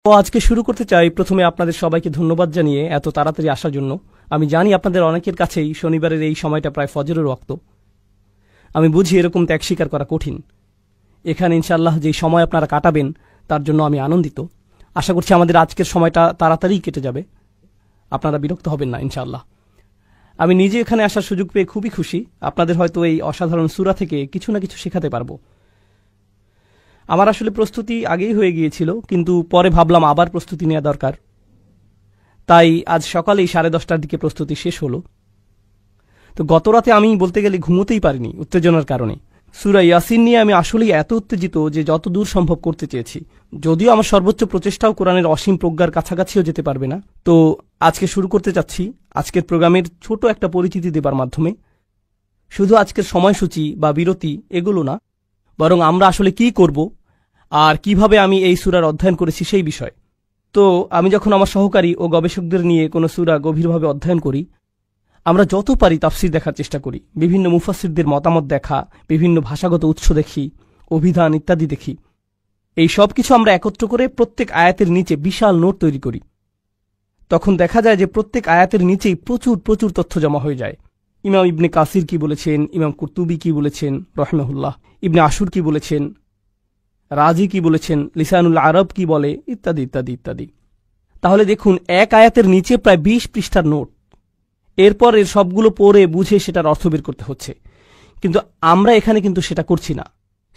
তো আজকে শুরু করতে চাই প্রথমে আপনাদের সবাইকে ধন্যবাদ জানিয়ে এত তাড়াতাড়ি আসার জন্য। আমি জানি আপনাদের অনেকের কাছেই শনিবারের এই সময়টা প্রায় ফজরের ওয়াক্ত। আমি বুঝি এরকম ত্যাগ স্বীকার করা কঠিন। এখানে ইনশাআল্লাহ যেই সময় আপনারা কাটাবেন তার জন্য আমি আনন্দিত। আশা করছি আমাদের আজকের সময়টা তাড়াতাড়ি কেটে যাবে, আপনারা বিরক্ত হবেন না ইনশাআল্লাহ। আমি নিজে এখানে আসার সুযোগ পেয়ে খুবই খুশি। আপনাদের হয়তো এই অসাধারণ সূরা থেকে কিছু না কিছু শেখাতে পারবো। আমার আসলে প্রস্তুতি আগেই হয়ে গিয়েছিল, কিন্তু পরে ভাবলাম আবার প্রস্তুতি নেওয়া দরকার। তাই আজ সকালেই 10:30টার দিকে প্রস্তুতি শেষ হলো। তো গত রাতে আমি বলতে গেলে ঘুমোতেই পারিনি উত্তেজনার কারণে। সূরা ইয়াসিন নিয়ে আমি আসলেই এত উত্তেজিত যে যত দূর সম্ভব করতে চেয়েছি। যদিও আমার সর্বোচ্চ প্রচেষ্টাও কোরআনের অসীম প্রজ্ঞার কাছাকাছিও যেতে পারবে না। তো আজকে শুরু করতে চাচ্ছি আজকের প্রোগ্রামের ছোট একটা পরিচিতি দেবার মাধ্যমে। শুধু আজকের সময়সূচি বা বিরতি এগুলো না, বরং আমরা আসলে কি করব আর কিভাবে আমি এই সূরার অধ্যয়ন করেছি সেই বিষয়। তো আমি যখন আমার সহকারী ও গবেষকদের নিয়ে কোনো সূরা গভীরভাবে অধ্যয়ন করি, আমরা যত পারি তাফসীর দেখার চেষ্টা করি, বিভিন্ন মুফাসসিরদের মতামত দেখা, বিভিন্ন ভাষাগত উৎস দেখি, অভিধান ইত্যাদি দেখি। এই সব কিছু আমরা একত্র করে প্রত্যেক আয়াতের নিচে বিশাল নোট তৈরি করি। তখন দেখা যায় যে প্রত্যেক আয়াতের নিচেই প্রচুর প্রচুর তথ্য জমা হয়ে যায়। ইমাম ইবনে কাসির কি বলেছেন, ইমাম কুরতুবী কি বলেছেন রাহিমাহুল্লাহ, ইবনে আশুর কি বলেছেন, রাজি কি বলেছেন, লিসানুল আরব কি বলে, ইত্যাদি ইত্যাদি ইত্যাদি। তাহলে দেখুন, এক আয়াতের নিচে প্রায় 20 পৃষ্ঠার নোট। এরপর এর সবগুলো পড়ে বুঝে সেটার অর্থ বের করতে হচ্ছে। কিন্তু আমরা এখানে কিন্তু সেটা করছি না।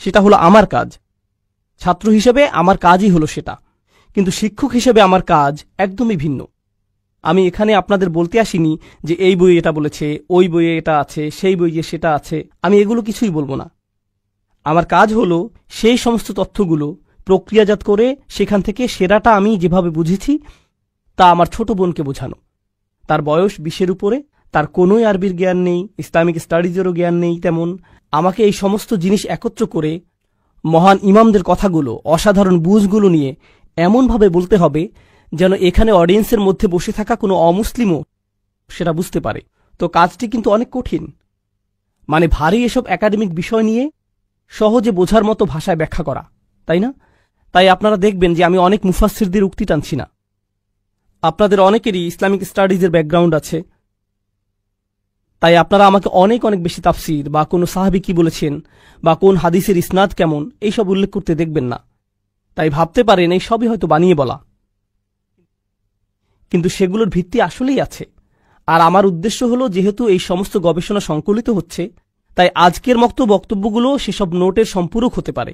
সেটা হলো আমার কাজ। ছাত্র হিসেবে আমার কাজই হলো সেটা, কিন্তু শিক্ষক হিসেবে আমার কাজ একদমই ভিন্ন। আমি এখানে আপনাদের বলতে আসিনি যে এই বইয়ে এটা বলেছে, ওই বইয়ে এটা আছে, সেই বইয়ে সেটা আছে। আমি এগুলো কিছুই বলবো না। আমার কাজ হলো সেই সমস্ত তথ্যগুলো প্রক্রিয়াজাত করে সেখান থেকে সেরাটা আমি যেভাবে বুঝেছি তা আমার ছোট বোনকে বোঝানো। তার বয়স 20-এর উপরে, তার কোনোই আরবির জ্ঞান নেই, ইসলামিক স্টাডিজেরও জ্ঞান নেই তেমন। আমাকে এই সমস্ত জিনিস একত্র করে মহান ইমামদের কথাগুলো, অসাধারণ বুঝগুলো নিয়ে এমনভাবে বলতে হবে যেন এখানে অডিয়েন্সের মধ্যে বসে থাকা কোনো অমুসলিমও সেটা বুঝতে পারে। তো কাজটি কিন্তু অনেক কঠিন। মানে ভারী এসব একাডেমিক বিষয় নিয়ে সহজে বোঝার মতো ভাষায় ব্যাখ্যা করা, তাই না? তাই আপনারা দেখবেন যে আমি অনেক মুফাসসিরদের উক্তি টানছি না। আপনাদের অনেকেরই ইসলামিক স্টাডিজের ব্যাকগ্রাউন্ড আছে, তাই আপনারা আমাকে অনেক অনেক বেশি তাফসীর বা কোনো সাহাবী কি বলেছেন বা কোন হাদিসের ইসনাদ কেমন এইসব উল্লেখ করতে দেখবেন না। তাই ভাবতে পারেন এই সবই হয়তো বানিয়ে বলা, কিন্তু সেগুলোর ভিত্তি আসলেই আছে। আর আমার উদ্দেশ্য হলো, যেহেতু এই সমস্ত গবেষণা সংকলিত হচ্ছে, তাই আজকের বক্তব্যগুলো সেসব নোটের সম্পূরক হতে পারে।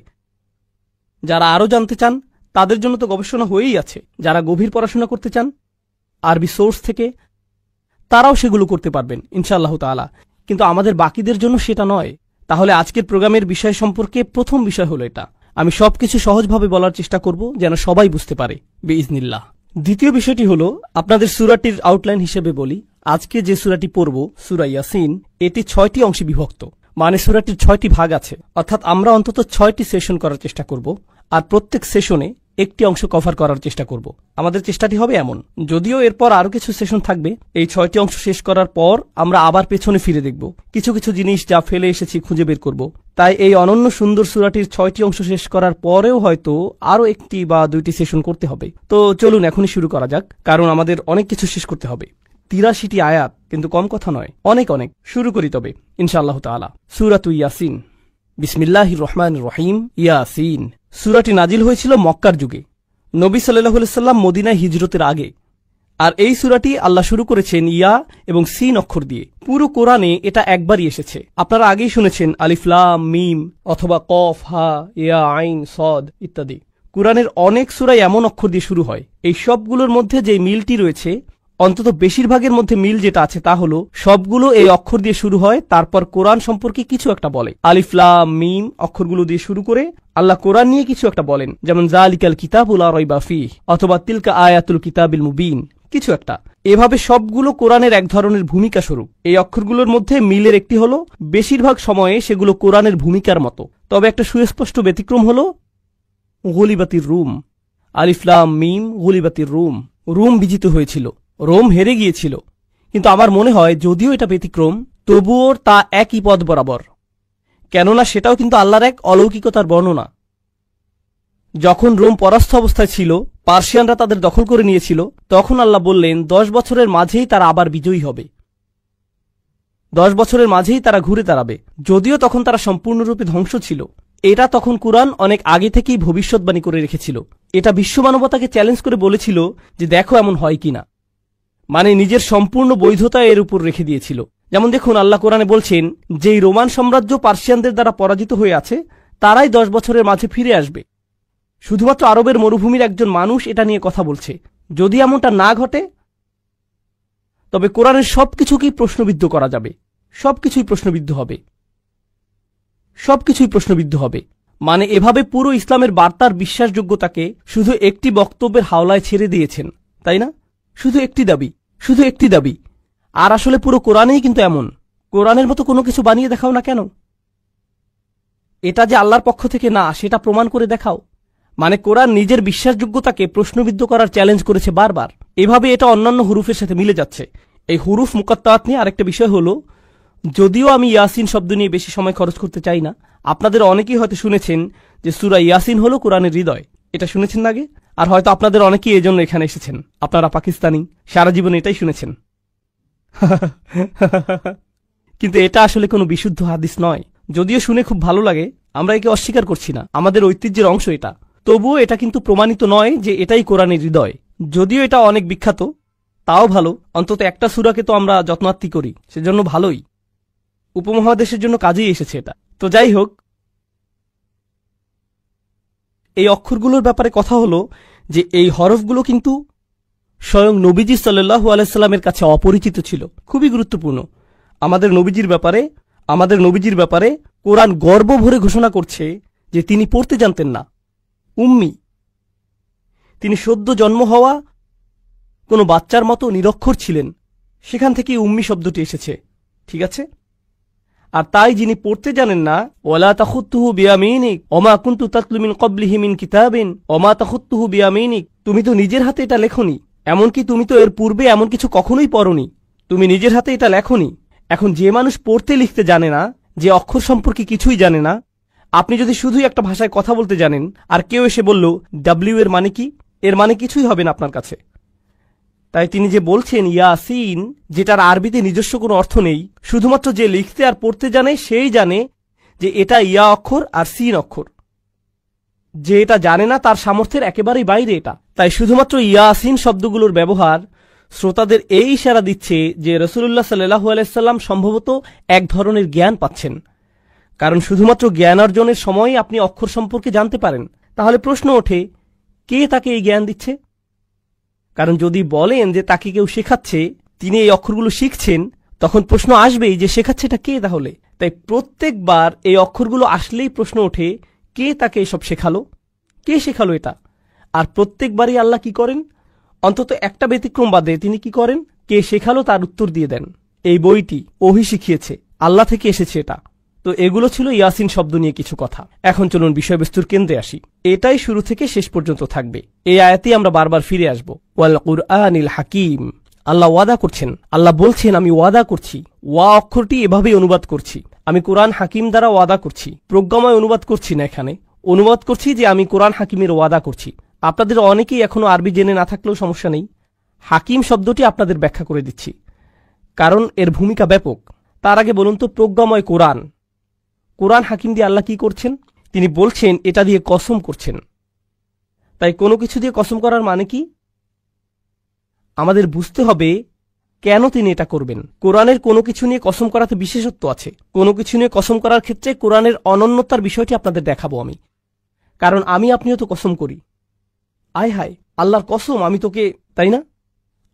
যারা আরও জানতে চান তাদের জন্য তো গবেষণা হয়েই আছে। যারা গভীর পড়াশোনা করতে চান আরবি সোর্স থেকে, তারাও সেগুলো করতে পারবেন ইনশাআল্লাহ তাআলা। কিন্তু আমাদের বাকিদের জন্য সেটা নয়। তাহলে আজকের প্রোগ্রামের বিষয় সম্পর্কে প্রথম বিষয় হলো এটা। আমি সবকিছু সহজভাবে বলার চেষ্টা করব যেন সবাই বুঝতে পারে বিইজনিল্লাহ। দ্বিতীয় বিষয়টি হলো, আপনাদের সূরাটির আউটলাইন হিসেবে বলি। আজকে যে সূরাটি পড়ব, সূরা ইয়াসিন, এটি 6টি অংশে বিভক্ত। মানে সূরাটির 6টি ভাগ আছে। অর্থাৎ আমরা অন্তত 6টি সেশন করার চেষ্টা করব, আর প্রত্যেক সেশনে একটি অংশ কভার করার চেষ্টা করব। আমাদের চেষ্টাটি হবে এমন। যদিও এরপর আরো কিছু সেশন থাকবে। এই 6টি অংশ শেষ করার পর আমরা আবার পেছনে ফিরে দেখব, কিছু কিছু জিনিস যা ফেলে এসেছি খুঁজে বের করব। তাই এই অনন্য সুন্দর সূরাটির 6টি অংশ শেষ করার পরেও হয়তো আরো 1টি বা 2টি সেশন করতে হবে। তো চলুন এখনই শুরু করা যাক, কারণ আমাদের অনেক কিছু শেষ করতে হবে। 83টি আয়াত, কিন্তু কম কথা নয়, অনেক অনেক। শুরু করি তবে ইনশাআল্লাহ তাআলা। সূরাতু ইয়াসিন। বিসমিল্লাহির রহমানির রহিম। ইয়াসিন। সূরাটি নাজিল হয়েছিল মক্কার যুগে, নবী সাল্লাল্লাহু আলাইহি সাল্লাম মদিনায় হিজরতের আগে। আর এই সূরাটি আল্লাহ শুরু করেছেন ইয়া এবং সিন অক্ষর দিয়ে। পুরো কোরআনে এটা একবারই এসেছে। আপনারা আগেই শুনেছেন আলিফ লাম মিম অথবা কফ হা ইয়া আইন সদ ইত্যাদি। কোরআনের অনেক সূরাই এমন অক্ষর দিয়ে শুরু হয়। এই সবগুলোর মধ্যে যে মিলটি রয়েছে, অন্তত বেশিরভাগের মধ্যে মিল যেটা আছে তা হলো সবগুলো এই অক্ষর দিয়ে শুরু হয়, তারপর কোরআন সম্পর্কে কিছু একটা বলে। আলিফ লাম মিম অক্ষরগুলো দিয়ে শুরু করে আল্লাহ কোরআন নিয়ে কিছু একটা বলেন, যেমন যালিকাল কিতাবু লা রাইবা ফীহ অথবা তিলকা আয়াতুল কিতাবিল মুবিন, কিছু একটা। এভাবে সবগুলো কোরআনের এক ধরনের ভূমিকা স্বরূপ। এই অক্ষরগুলোর মধ্যে মিলের একটি হলো বেশিরভাগ সময়ে সেগুলো কোরআনের ভূমিকার মতো। তবে একটা সুস্পষ্ট ব্যতিক্রম হলো গুলিবাতির রুম। আলিফ লাম মিম গুলিবাতির রুম। রুম বিজিত হয়েছিল, রোম হেরে গিয়েছিল। কিন্তু আমার মনে হয় যদিও এটা ব্যতিক্রম, তবুও তা একই পদ বরাবর, কেননা সেটাও কিন্তু আল্লাহর এক অলৌকিকতার বর্ণনা। যখন রোম পরাস্ত অবস্থায় ছিল পার্সিয়ানরা তাদের দখল করে নিয়েছিল, তখন আল্লাহ বললেন 10 বছরের মাঝেই তারা আবার বিজয়ী হবে, 10 বছরের মাঝেই তারা ঘুরে দাঁড়াবে। যদিও তখন তারা সম্পূর্ণরূপে ধ্বংস ছিল, এটা তখন কুরআন অনেক আগে থেকেই ভবিষ্যৎবাণী করে রেখেছিল। এটা বিশ্ব মানবতাকে চ্যালেঞ্জ করে বলেছিল যে দেখো এমন হয় কিনা, মানে নিজের সম্পূর্ণ বৈধতা এর উপর রেখে দিয়েছিল। যেমন দেখুন, আল্লাহ কোরআনে বলছেন যেই রোমান সাম্রাজ্য পার্সিয়ানদের দ্বারা পরাজিত হয়ে আছে তারাই 10 বছরের মাঝে ফিরে আসবে। শুধুমাত্র আরবের মরুভূমির একজন মানুষ এটা নিয়ে কথা বলছে। যদি এমনটা না ঘটে তবে কোরআনের সবকিছুকেই প্রশ্নবিদ্ধ করা যাবে, সবকিছুই প্রশ্নবিদ্ধ হবে, সবকিছুই প্রশ্নবিদ্ধ হবে। মানে এভাবে পুরো ইসলামের বার্তার বিশ্বাসযোগ্যতাকে শুধু একটি বক্তব্যের হাওলায় ছেড়ে দিয়েছেন, তাই না? শুধু একটি দাবি, শুধু একটি দাবি। আর আসলে পুরো কোরআনেই কিন্তু এমন। কোরআনের মতো কোনো কিছু বানিয়ে দেখাও না কেন, এটা যে আল্লাহর পক্ষ থেকে না সেটা প্রমাণ করে দেখাও। মানে কোরআন নিজের বিশ্বাসযোগ্যতাকে প্রশ্নবিদ্ধ করার চ্যালেঞ্জ করেছে বারবার। এভাবে এটা অন্যান্য হুরুফের সাথে মিলে যাচ্ছে। এই হুরুফ মুকাত্তাআত নিয়ে আরেকটা বিষয় হলো, যদিও আমি ইয়াসিন শব্দ নিয়ে বেশি সময় খরচ করতে চাই না, আপনাদের অনেকেই হয়তো শুনেছেন যে সূরা ইয়াসিন হলো কোরআনের হৃদয়। এটা শুনেছেন না আগে? আর হয়তো আপনাদের অনেকেই এজন্য এখানে এসেছেন, আপনারা পাকিস্তানি, সারা জীবন এটাই শুনেছেন। কিন্তু এটা আসলে কোনো বিশুদ্ধ হাদিস নয়। যদিও শুনে খুব ভালো লাগে, আমরা একে অস্বীকার করছি না, আমাদের ঐতিহ্যের অংশ এটা। তবুও এটা কিন্তু প্রমাণিত নয় যে এটাই কোরআনের হৃদয়। যদিও এটা অনেক বিখ্যাত, তাও ভালো, অন্তত একটা সূরাকে তো আমরা যত্নার্থী করি, সেজন্য ভালোই। উপমহাদেশের জন্য কাজেই এসেছে এটা। তো যাই হোক, এই অক্ষরগুলোর ব্যাপারে কথা হলো যে এই হরফগুলো কিন্তু স্বয়ং নবীজি সাল্লাল্লাহু আলাইহি সাল্লামের কাছে অপরিচিত ছিল। খুবই গুরুত্বপূর্ণ। আমাদের নবীজির ব্যাপারে কোরআন গর্ব ভরে ঘোষণা করছে যে তিনি পড়তে জানতেন না, উম্মি। তিনি সদ্য জন্ম হওয়া কোনো বাচ্চার মতো নিরক্ষর ছিলেন, সেখান থেকেই উম্মি শব্দটি এসেছে, ঠিক আছে? আর তাই যিনি পড়তে জানেন না, ওয়ালা তাখুতুহু বিয়ামিনিক ওমা কুনতু তাতলু মিন ক্বাবলিহি মিন কিতাবিন ওমা তাখুতুহু বিয়ামিনিক, তুমি তো নিজের হাতে এটা লেখনি, এমনকি তুমি তো এর পূর্বে এমন কিছু কখনোই পড়নি, তুমি নিজের হাতে এটা লেখনি। এখন যে মানুষ পড়তে লিখতে জানে না, যে অক্ষর সম্পর্কে কিছুই জানে না, আপনি যদি শুধুই একটা ভাষায় কথা বলতে জানেন আর কেউ এসে বলল ডাব্লিউ এর মানে কি, এর মানে কিছুই হবে না আপনার কাছে। তাই তিনি যে বলছেন ইয়াসিন, যেটার আরবিতে নিজস্ব কোনো অর্থ নেই, শুধুমাত্র যে লিখতে আর পড়তে জানে সেই জানে যে এটা ইয়া অক্ষর আর সিন অক্ষর। যে এটা জানে না তার সামর্থ্যের একেবারেই বাইরে এটা। তাই শুধুমাত্র ইয়াসিন শব্দগুলোর ব্যবহার শ্রোতাদের এই ইশারা দিচ্ছে যে রাসূলুল্লাহ সাল্লাল্লাহু আলাইহি সাল্লাম সম্ভবত এক ধরনের জ্ঞান পাচ্ছেন। কারণ শুধুমাত্র জ্ঞান অর্জনের সময় আপনি অক্ষর সম্পর্কে জানতে পারেন। তাহলে প্রশ্ন ওঠে, কে তাকে এই জ্ঞান দিচ্ছে? কারণ যদি বলেন যে তাকে কেউ শেখাচ্ছে, তিনি এই অক্ষরগুলো শিখছেন, তখন প্রশ্ন আসবেই যে শেখাচ্ছে এটা কে তাহলে? তাই প্রত্যেকবার এই অক্ষরগুলো আসলেই প্রশ্ন ওঠে, কে তাকে এসব শেখালো, কে শেখালো এটা? আর প্রত্যেকবারই আল্লাহ কি করেন? অন্তত একটা ব্যতিক্রম বাদে তিনি কি করেন? কে শেখালো তার উত্তর দিয়ে দেন। এই বইটি ওহী শিখিয়েছে, আল্লাহ থেকে এসেছে এটা। তো এগুলো ছিল ইয়াসিন শব্দ নিয়ে কিছু কথা। এখন চলুন বিষয়বস্তুর কেন্দ্রে আসি। এটাই শুরু থেকে শেষ পর্যন্ত থাকবে। এই আয়াতেই আমরা বারবার ফিরে আসব। ওয়াল কুরআনিল হাকিম, আল্লাহ ওয়াদা করছেন, আল্লাহ বলছেন আমি ওয়াদা করছি, ওয়া অক্ষরটি এভাবেই অনুবাদ করছি, আমি কোরআন হাকিম দ্বারা ওয়াদা করছি। প্রজ্ঞাময় অনুবাদ করছি না, এখানে অনুবাদ করছি যে আমি কোরআন হাকিমের ওয়াদা করছি। আপনাদের অনেকেই এখনো আরবি জেনে না থাকলেও সমস্যা নেই, হাকিম শব্দটি আপনাদের ব্যাখ্যা করে দিচ্ছি, কারণ এর ভূমিকা ব্যাপক। তার আগে বলুন তো, প্রজ্ঞাময় কোরআন, কোরআন হাকিম দিয়ে আল্লাহ কি করছেন? তিনি বলছেন এটা দিয়ে কসম করছেন। তাই কোনো কিছু দিয়ে কসম করার মানে কি? আমাদের বুঝতে হবে কেন তিনি এটা করবেন। কোরআনের কোনো কিছু নিয়ে কসম করাতে বিশেষত্ব আছে। কোনো কিছু নিয়ে কসম করার ক্ষেত্রে কোরআনের অনন্যতার বিষয়টি আপনাদের দেখাবো আমি। কারণ আমি আপনিও তো কসম করি, আয় হায় আল্লাহর কসম আমি তোকে, তাই না?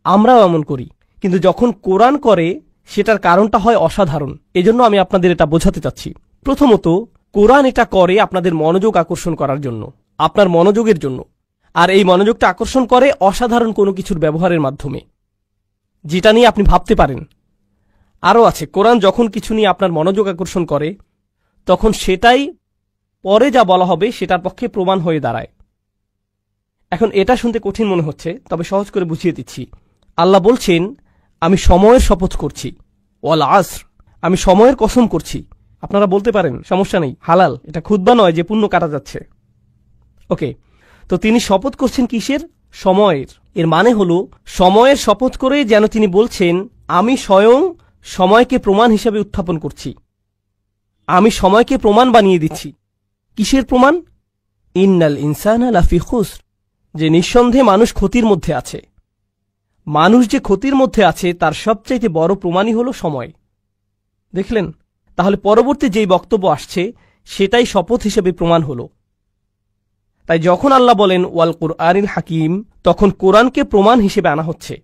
আমরাও এমন করি। কিন্তু যখন কোরআন করে সেটার কারণটা হয় অসাধারণ। এজন্য আমি আপনাদের এটা বোঝাতে চাচ্ছি। প্রথমত, কোরআন এটা করে আপনাদের মনোযোগ আকর্ষণ করার জন্য, আপনার মনোযোগের জন্য। আর এই মনোযোগটা আকর্ষণ করে অসাধারণ কোনো কিছুর ব্যবহারের মাধ্যমে, যেটা নিয়ে আপনি ভাবতে পারেন। আরও আছে, কোরআন যখন কিছু নিয়ে আপনার মনোযোগ আকর্ষণ করে তখন সেটাই পরে যা বলা হবে সেটার পক্ষে প্রমাণ হয়ে দাঁড়ায়। এখন এটা শুনতে কঠিন মনে হচ্ছে, তবে সহজ করে বুঝিয়ে দিচ্ছি। আল্লাহ বলছেন আমি সময়ের শপথ করছি, ওয়াল আসর, আমি সময়ের কসম করছি। আপনারা বলতে পারেন সমস্যা নেই, হালাল, এটা খুতবা নয় যে পুণ্য কাটা যাচ্ছে। ওকে, তো তিনি শপথ করছেন কিসের? সময়ের। এর মানে হলো সময়ের শপথ করে যেন তিনি বলছেন, আমি স্বয়ং সময়কে প্রমাণ হিসেবে উত্থাপন করছি, আমি সময়কে প্রমাণ বানিয়ে দিচ্ছি। কিসের প্রমাণ? ইন্নাল ইনসানা লাফি খুসর, যে নিঃসন্দেহে মানুষ ক্ষতির মধ্যে আছে। মানুষ যে ক্ষতির মধ্যে আছে তার সবচাইতে বড় প্রমাণই হল সময়। দেখলেন? তাহলে পরবর্তী যেই বক্তব্য আসছে সেটাই শপথ হিসেবে প্রমাণ হল। তাই যখন আল্লাহ বলেন ওয়াল কুরআনিল হাকিম, তখন কোরআনকে প্রমাণ হিসেবে আনা হচ্ছে।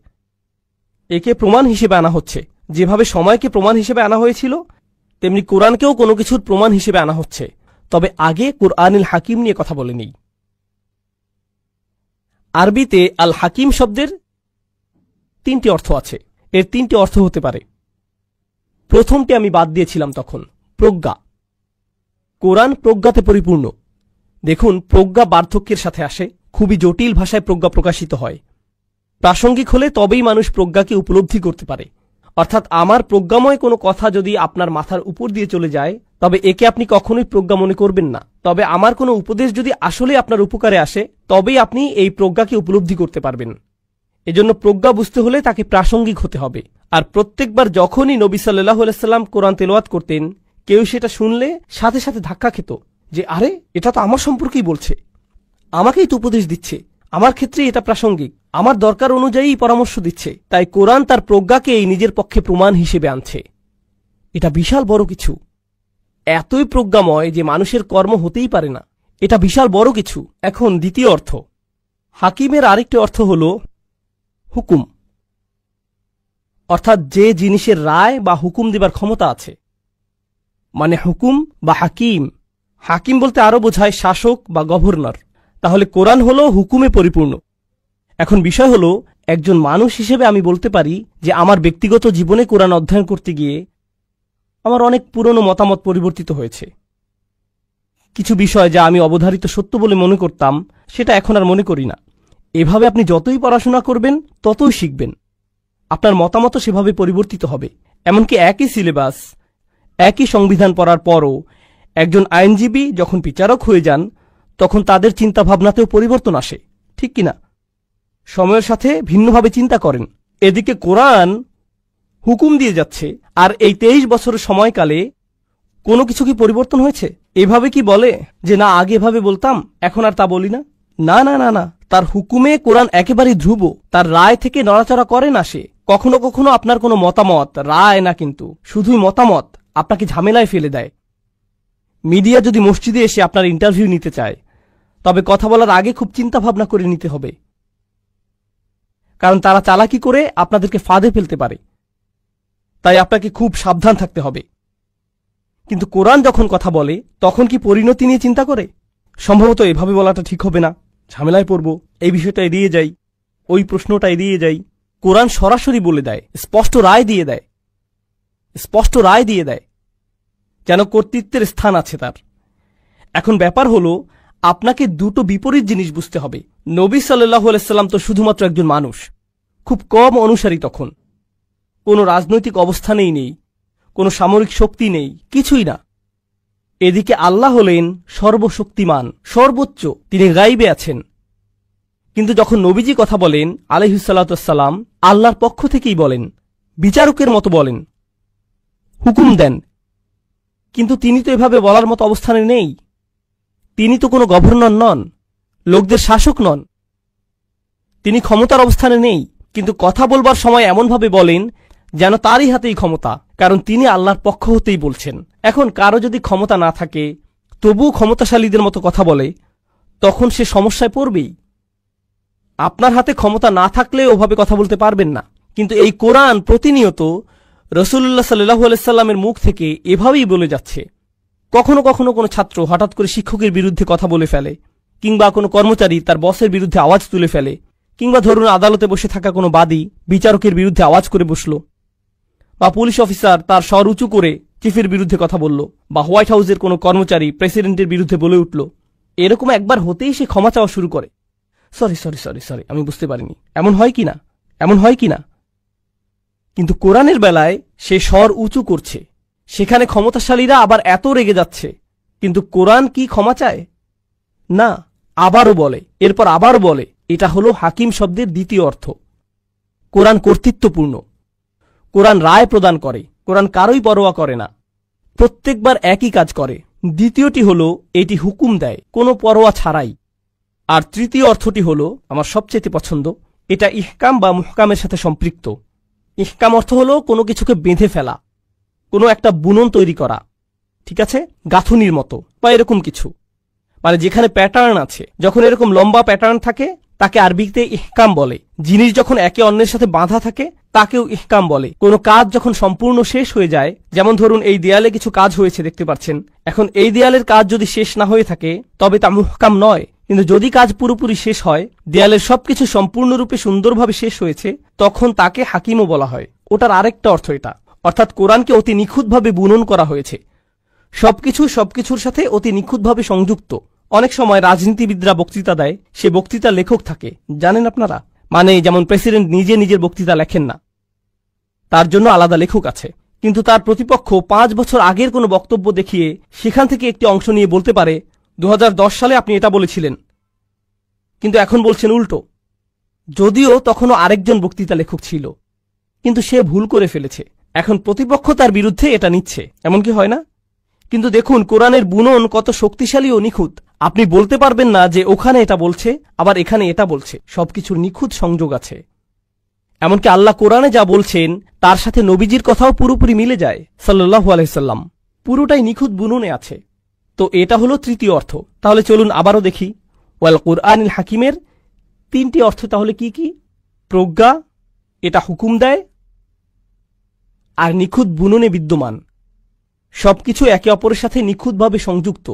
একে প্রমাণ হিসেবে আনা হচ্ছে। যেভাবে সময়কে প্রমাণ হিসেবে আনা হয়েছিল, তেমনি কোরআনকেও কোনো কিছুর প্রমাণ হিসেবে আনা হচ্ছে। তবে আগে কুরআনিল হাকিম নিয়ে কথা বলে নেই। আরবিতে আল হাকিম শব্দের 3টি অর্থ আছে। এর 3টি অর্থ হতে পারে। প্রথমটি আমি বাদ দিয়েছিলাম তখন, প্রজ্ঞা। কোরআন প্রজ্ঞাতে পরিপূর্ণ। দেখুন, প্রজ্ঞা বার্ধক্যের সাথে আসে। খুবই জটিল ভাষায় প্রজ্ঞা প্রকাশিত হয়। প্রাসঙ্গিক হলে তবেই মানুষ প্রজ্ঞাকে উপলব্ধি করতে পারে। অর্থাৎ আমার প্রজ্ঞাময় কোনো কথা যদি আপনার মাথার উপর দিয়ে চলে যায়, তবে একে আপনি কখনোই প্রজ্ঞা মনে করবেন না। তবে আমার কোনো উপদেশ যদি আসলে আপনার উপকারে আসে, তবেই আপনি এই প্রজ্ঞাকে উপলব্ধি করতে পারবেন। এজন্য প্রজ্ঞা বুঝতে হলে তাকে প্রাসঙ্গিক হতে হবে। আর প্রত্যেকবার যখনই নবী সাল্লাল্লাহু আলাইহি সাল্লাম কোরআন তেলাওয়াত করতেন, কেউ সেটা শুনলে সাথে সাথে ধাক্কা খেত যে, আরে, এটা তো আমার সম্পর্কেই বলছে, আমাকেই তো উপদেশ দিচ্ছে, আমার ক্ষেত্রে এটা প্রাসঙ্গিক, আমার দরকার অনুযায়ী পরামর্শ দিচ্ছে। তাই কোরআন তার প্রজ্ঞাকে এই নিজের পক্ষে প্রমাণ হিসেবে আনছে। এটা বিশাল বড় কিছু। এতই প্রজ্ঞাময় যে মানুষের কর্ম হতেই পারে না। এটা বিশাল বড় কিছু। এখন দ্বিতীয় অর্থ, হাকিমের আরেকটি অর্থ হল হুকুম, অর্থাৎ যে জিনিসের রায় বা হুকুম দেবার ক্ষমতা আছে, মানে হুকুম বা হাকিম। হাকিম বলতে আরো বোঝায় শাসক বা গভর্নর। তাহলে কোরআন হল হুকুমে পরিপূর্ণ। এখন বিষয় হল, একজন মানুষ হিসেবে আমি বলতে পারি যে আমার ব্যক্তিগত জীবনে কোরআন অধ্যয়ন করতে গিয়ে আমার অনেক পুরনো মতামত পরিবর্তিত হয়েছে। কিছু বিষয় যা আমি অবধারিত সত্য বলে মনে করতাম, সেটা এখন আর মনে করি না। এভাবে আপনি যতই পড়াশোনা করবেন ততই শিখবেন। আপনার মতামত সেভাবে পরিবর্তিত হবে। এমনকি একই সিলেবাস, একই সংবিধান পড়ার পরও একজন আইনজীবী যখন বিচারক হয়ে যান, তখন তাদের চিন্তাভাবনাতেও পরিবর্তন আসে, ঠিক কিনা? সময়ের সাথে ভিন্নভাবে চিন্তা করেন। এদিকে কোরআন হুকুম দিয়ে যাচ্ছে, আর এই 23 বছরের সময়কালে কোনো কিছু কি পরিবর্তন হয়েছে? এভাবে কি বলে যে না, আগে এভাবে বলতাম, এখন আর তা বলি না? না না না না, তার হুকুমে কোরআন একেবারেই ধ্রুব। তার রায় থেকে নড়াচড়া করে না সে। কখনো কখনো আপনার কোনো মতামত, রায় না কিন্তু শুধুই মতামত, আপনাকে ঝামেলায় ফেলে দেয়। মিডিয়া যদি মসজিদে এসে আপনার ইন্টারভিউ নিতে চায়, তবে কথা বলার আগে খুব চিন্তা ভাবনা করে নিতে হবে, কারণ তারা চালাকি করে আপনাদেরকে ফাঁদে ফেলতে পারে। তাই আপনাকে খুব সাবধান থাকতে হবে। কিন্তু কোরআন যখন কথা বলে, তখন কি পরিণতি নিয়ে চিন্তা করে? সম্ভবত এভাবে বলাটা ঠিক হবে না, ঝামেলায় পড়ব, এই বিষয়টা এড়িয়ে যাই, ওই প্রশ্নটা এড়িয়ে যাই। কোরআন সরাসরি বলে দেয়, স্পষ্ট রায় দিয়ে দেয়, স্পষ্ট রায় দিয়ে দেয়, যেন কর্তৃত্বের স্থান আছে তার। এখন ব্যাপার হলো, আপনাকে দুটো বিপরীত জিনিস বুঝতে হবে। নবী সাল্লাল্লাহু আলাইহি সাল্লাম তো শুধুমাত্র একজন মানুষ, খুব কম অনুসারী তখন। কোনো রাজনৈতিক অবস্থানেই নেই, কোনো সামরিক শক্তি নেই, কিছুই না। এদিকে আল্লাহ হলেন সর্বশক্তিমান, সর্বোচ্চ, তিনি গাইবে আছেন। কিন্তু যখন নবীজি কথা বলেন আলাইহিসসালাতু ওয়াসসালাম, আল্লাহর পক্ষ থেকেই বলেন, বিচারকের মতো বলেন, হুকুম দেন। কিন্তু তিনি তো এভাবে বলার মতো অবস্থানে নেই। তিনি তো কোনো গভর্নর নন, লোকদের শাসক নন, তিনি ক্ষমতার অবস্থানে নেই। কিন্তু কথা বলবার সময় এমনভাবে বলেন যেন তারই হাতেই ক্ষমতা, কারণ তিনি আল্লাহর পক্ষ হতেই বলছেন। এখন কারো যদি ক্ষমতা না থাকে, তবুও ক্ষমতাশালীদের মতো কথা বলে, তখন সে সমস্যায় পড়বেই। আপনার হাতে ক্ষমতা না থাকলে ওভাবে কথা বলতে পারবেন না। কিন্তু এই কোরআন প্রতিনিয়ত রাসূলুল্লাহ সাল্লাল্লাহু আলাইহি সাল্লামের মুখ থেকে এভাবেই বলে যাচ্ছে। কখনো কখনো কোনো ছাত্র হঠাৎ করে শিক্ষকের বিরুদ্ধে কথা বলে ফেলে, কিংবা কোনো কর্মচারী তার বসের বিরুদ্ধে আওয়াজ তুলে ফেলে, কিংবা ধরুন আদালতে বসে থাকা কোনো বাদী বিচারকের বিরুদ্ধে আওয়াজ করে বসল, বা পুলিশ অফিসার তার স্বর উঁচু করে চিফের বিরুদ্ধে কথা বলল, বা হোয়াইট হাউসের কোনো কর্মচারী প্রেসিডেন্টের বিরুদ্ধে বলে উঠল। এরকম একবার হতেই সে ক্ষমা চাওয়া শুরু করে, সরি সরি সরি সরি আমি বুঝতে পারিনি। এমন হয় কি না? এমন হয় কি না? কিন্তু কোরআনের বেলায় সে স্বর উঁচু করছে, সেখানে ক্ষমতাশালীরা আবার এত রেগে যাচ্ছে, কিন্তু কোরআন কি ক্ষমা চায়? না, আবারও বলে, এরপর আবার বলে, এটা হলো হাকিম শব্দের দ্বিতীয় অর্থ। কোরআন কর্তৃত্বপূর্ণ, কোরআন রায় প্রদান করে, কোরআন কারোই পরোয়া করে না, প্রত্যেকবার একই কাজ করে। দ্বিতীয়টি হলো এটি হুকুম দেয় কোনো পরোয়া ছাড়াই। আর তৃতীয় অর্থটি হলো আমার সবচেয়ে পছন্দ, এটা ইহকাম বা মুহকামের সাথে সম্পৃক্ত। ইহকাম অর্থ হলো কোনো কিছুকে বেঁধে ফেলা, কোনো একটা বুনন তৈরি করা, ঠিক আছে, গাঁথুনির মতো বা এরকম কিছু, মানে যেখানে প্যাটার্ন আছে। যখন এরকম লম্বা প্যাটার্ন থাকে তাকে আরবিতে ইহকাম বলে। জিনিস যখন একে অন্যের সাথে বাঁধা থাকে তাকেও ইহকাম বলে। কোনো কাজ যখন সম্পূর্ণ শেষ হয়ে যায়, যেমন ধরুন এই দেয়ালে কিছু কাজ হয়েছে দেখতে পাচ্ছেন, এখন এই দেয়ালের কাজ যদি শেষ না হয়ে থাকে তবে তা মুহকাম নয়। কিন্তু যদি কাজ পুরোপুরি শেষ হয়, দেয়ালের সবকিছু সম্পূর্ণরূপে সুন্দরভাবে শেষ হয়েছে, তখন তাকে হাকিমও বলা হয়। ওটার আরেকটা অর্থ এটা, অর্থাৎ কোরআনকে অতি নিখুঁতভাবে বুনন করা হয়েছে, সবকিছু সবকিছুর সাথে অতি নিখুঁতভাবে সংযুক্ত। অনেক সময় রাজনীতিবিদরা বক্তৃতা দেয়, সে বক্তৃতা লেখক থাকে, জানেন আপনারা, মানে যেমন প্রেসিডেন্ট নিজে নিজের বক্তৃতা লেখেন না, তার জন্য আলাদা লেখক আছে। কিন্তু তার প্রতিপক্ষ 5 বছর আগের কোনো বক্তব্য দেখিয়ে সেখান থেকে একটি অংশ নিয়ে বলতে পারে 2010 সালে আপনি এটা বলেছিলেন, কিন্তু এখন বলছেন উল্টো, যদিও তখনও আরেকজন বক্তৃতা লেখক ছিল, কিন্তু সে ভুল করে ফেলেছে। এখন প্রতিপক্ষ তার বিরুদ্ধে এটা নিচ্ছে, এমন কি হয় না? কিন্তু দেখুন কোরআনের বুনন কত শক্তিশালী ও নিখুঁত। আপনি বলতে পারবেন না যে ওখানে এটা বলছে আবার এখানে এটা বলছে, সবকিছুর নিখুঁত সংযোগ আছে। এমনকি আল্লাহ কোরআনে যা বলছেন তার সাথে নবীজির কথাও পুরোপুরি মিলে যায়, সাল্লাল্লাহু আলাইহি সাল্লাম, পুরোটাই নিখুঁত বুননে আছে। তো এটা হলো তৃতীয় অর্থ। তাহলে চলুন আবারও দেখি ওয়াল কুরআনিল হাকিমের 3টি অর্থ তাহলে কি কি? প্রজ্ঞা, এটা হুকুম দেয়, আর নিখুঁত বুননে বিদ্যমান। সবকিছু একে অপরের সাথে নিখুঁতভাবে সংযুক্ত,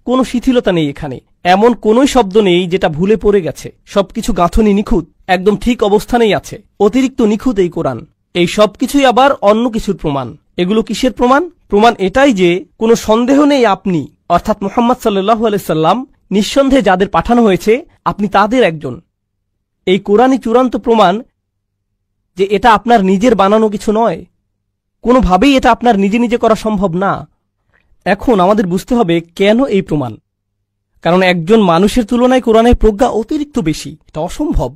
কোনো শিথিলতা নেই এখানে, এমন কোনোই শব্দ নেই যেটা ভুলে পড়ে গেছে। সবকিছু গাঁথনি নিখুঁত, একদম ঠিক অবস্থানেই আছে, অতিরিক্ত নিখুঁত এই কোরআন। এই সবকিছুই আবার অন্য কিছুর প্রমাণ। এগুলো কিসের প্রমাণ? প্রমাণ এটাই যে কোনো সন্দেহ নেই আপনি, অর্থাৎ মুহাম্মদ সাল্লাল্লাহু আলাইহি সাল্লাম, নিঃসন্দেহে যাদের পাঠানো হয়েছে আপনি তাদের একজন। এই কোরআনই চূড়ান্ত প্রমাণ যে এটা আপনার নিজের বানানো কিছু নয়, কোনোভাবেই এটা আপনার নিজে নিজে করা সম্ভব না। এখন আমাদের বুঝতে হবে কেন এই প্রমাণ। কারণ একজন মানুষের তুলনায় কোরআনের প্রজ্ঞা অতিরিক্ত বেশি, এটা অসম্ভব।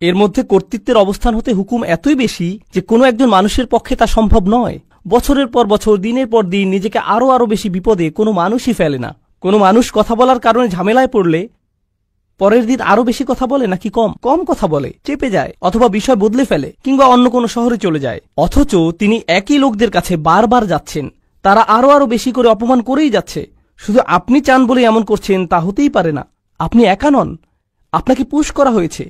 এর মধ্যে কর্তৃত্বের অবস্থান হতে হুকুম এতই বেশি যে কোনো একজন মানুষের পক্ষে তা সম্ভব নয়। বছরের পর বছর, দিনের পর দিন নিজেকে আরো বেশি বিপদে কোনো মানুষই ফেলে না। কোনো মানুষ কথা বলার কারণে ঝামেলায় পড়লে পরের দিন আরো বেশি কথা বলে নাকি কম কথা বলে, চেপে যায়, অথবা বিষয় বদলে ফেলে, কিংবা অন্য কোনো শহরে চলে যায়। অথচ তিনি একই লোকদের কাছে বারবার যাচ্ছেন, তারা আরো বেশি করে অপমান করেই যাচ্ছে। শুধু আপনি চান বলে এমন করছেন তা হতেই পারে না। আপনি একা নন, আপনাকে পুশ করা হয়েছে,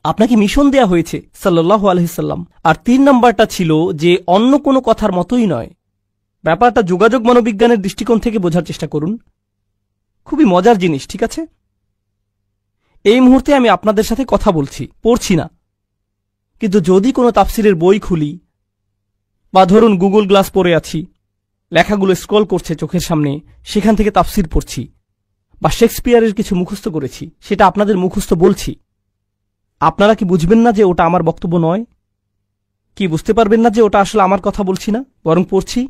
আপনাকে মিশন দেয়া হয়েছে, সাল্লাল্লাহু আলাইহি সাল্লাম। আর 3 নম্বরটা ছিল যে অন্য কোনো কথার মতোই নয়। ব্যাপারটা যোগাযোগ মনোবিজ্ঞানের দৃষ্টিকোণ থেকে বোঝার চেষ্টা করুন, খুবই মজার জিনিস, ঠিক আছে? এই মুহূর্তে আমি আপনাদের সাথে কথা বলছি, পড়ছি না, কিন্তু যদি কোনো তাফসিরের বই খুলি বা ধরুন গুগল গ্লাস পরে আছি, লেখাগুলো স্ক্রল করছে চোখের সামনে, সেখান থেকে তাফসির পড়ছি, বা শেক্সপিয়ারের কিছু মুখস্থ করেছি, সেটা আপনাদের মুখস্থ বলছি, আপনারা কি বুঝবেন না যে ওটা আমার বক্তব্য নয়? কি বুঝতে পারবেন না যে ওটা আসলে আমার কথা বলছি না, বরং পড়ছি?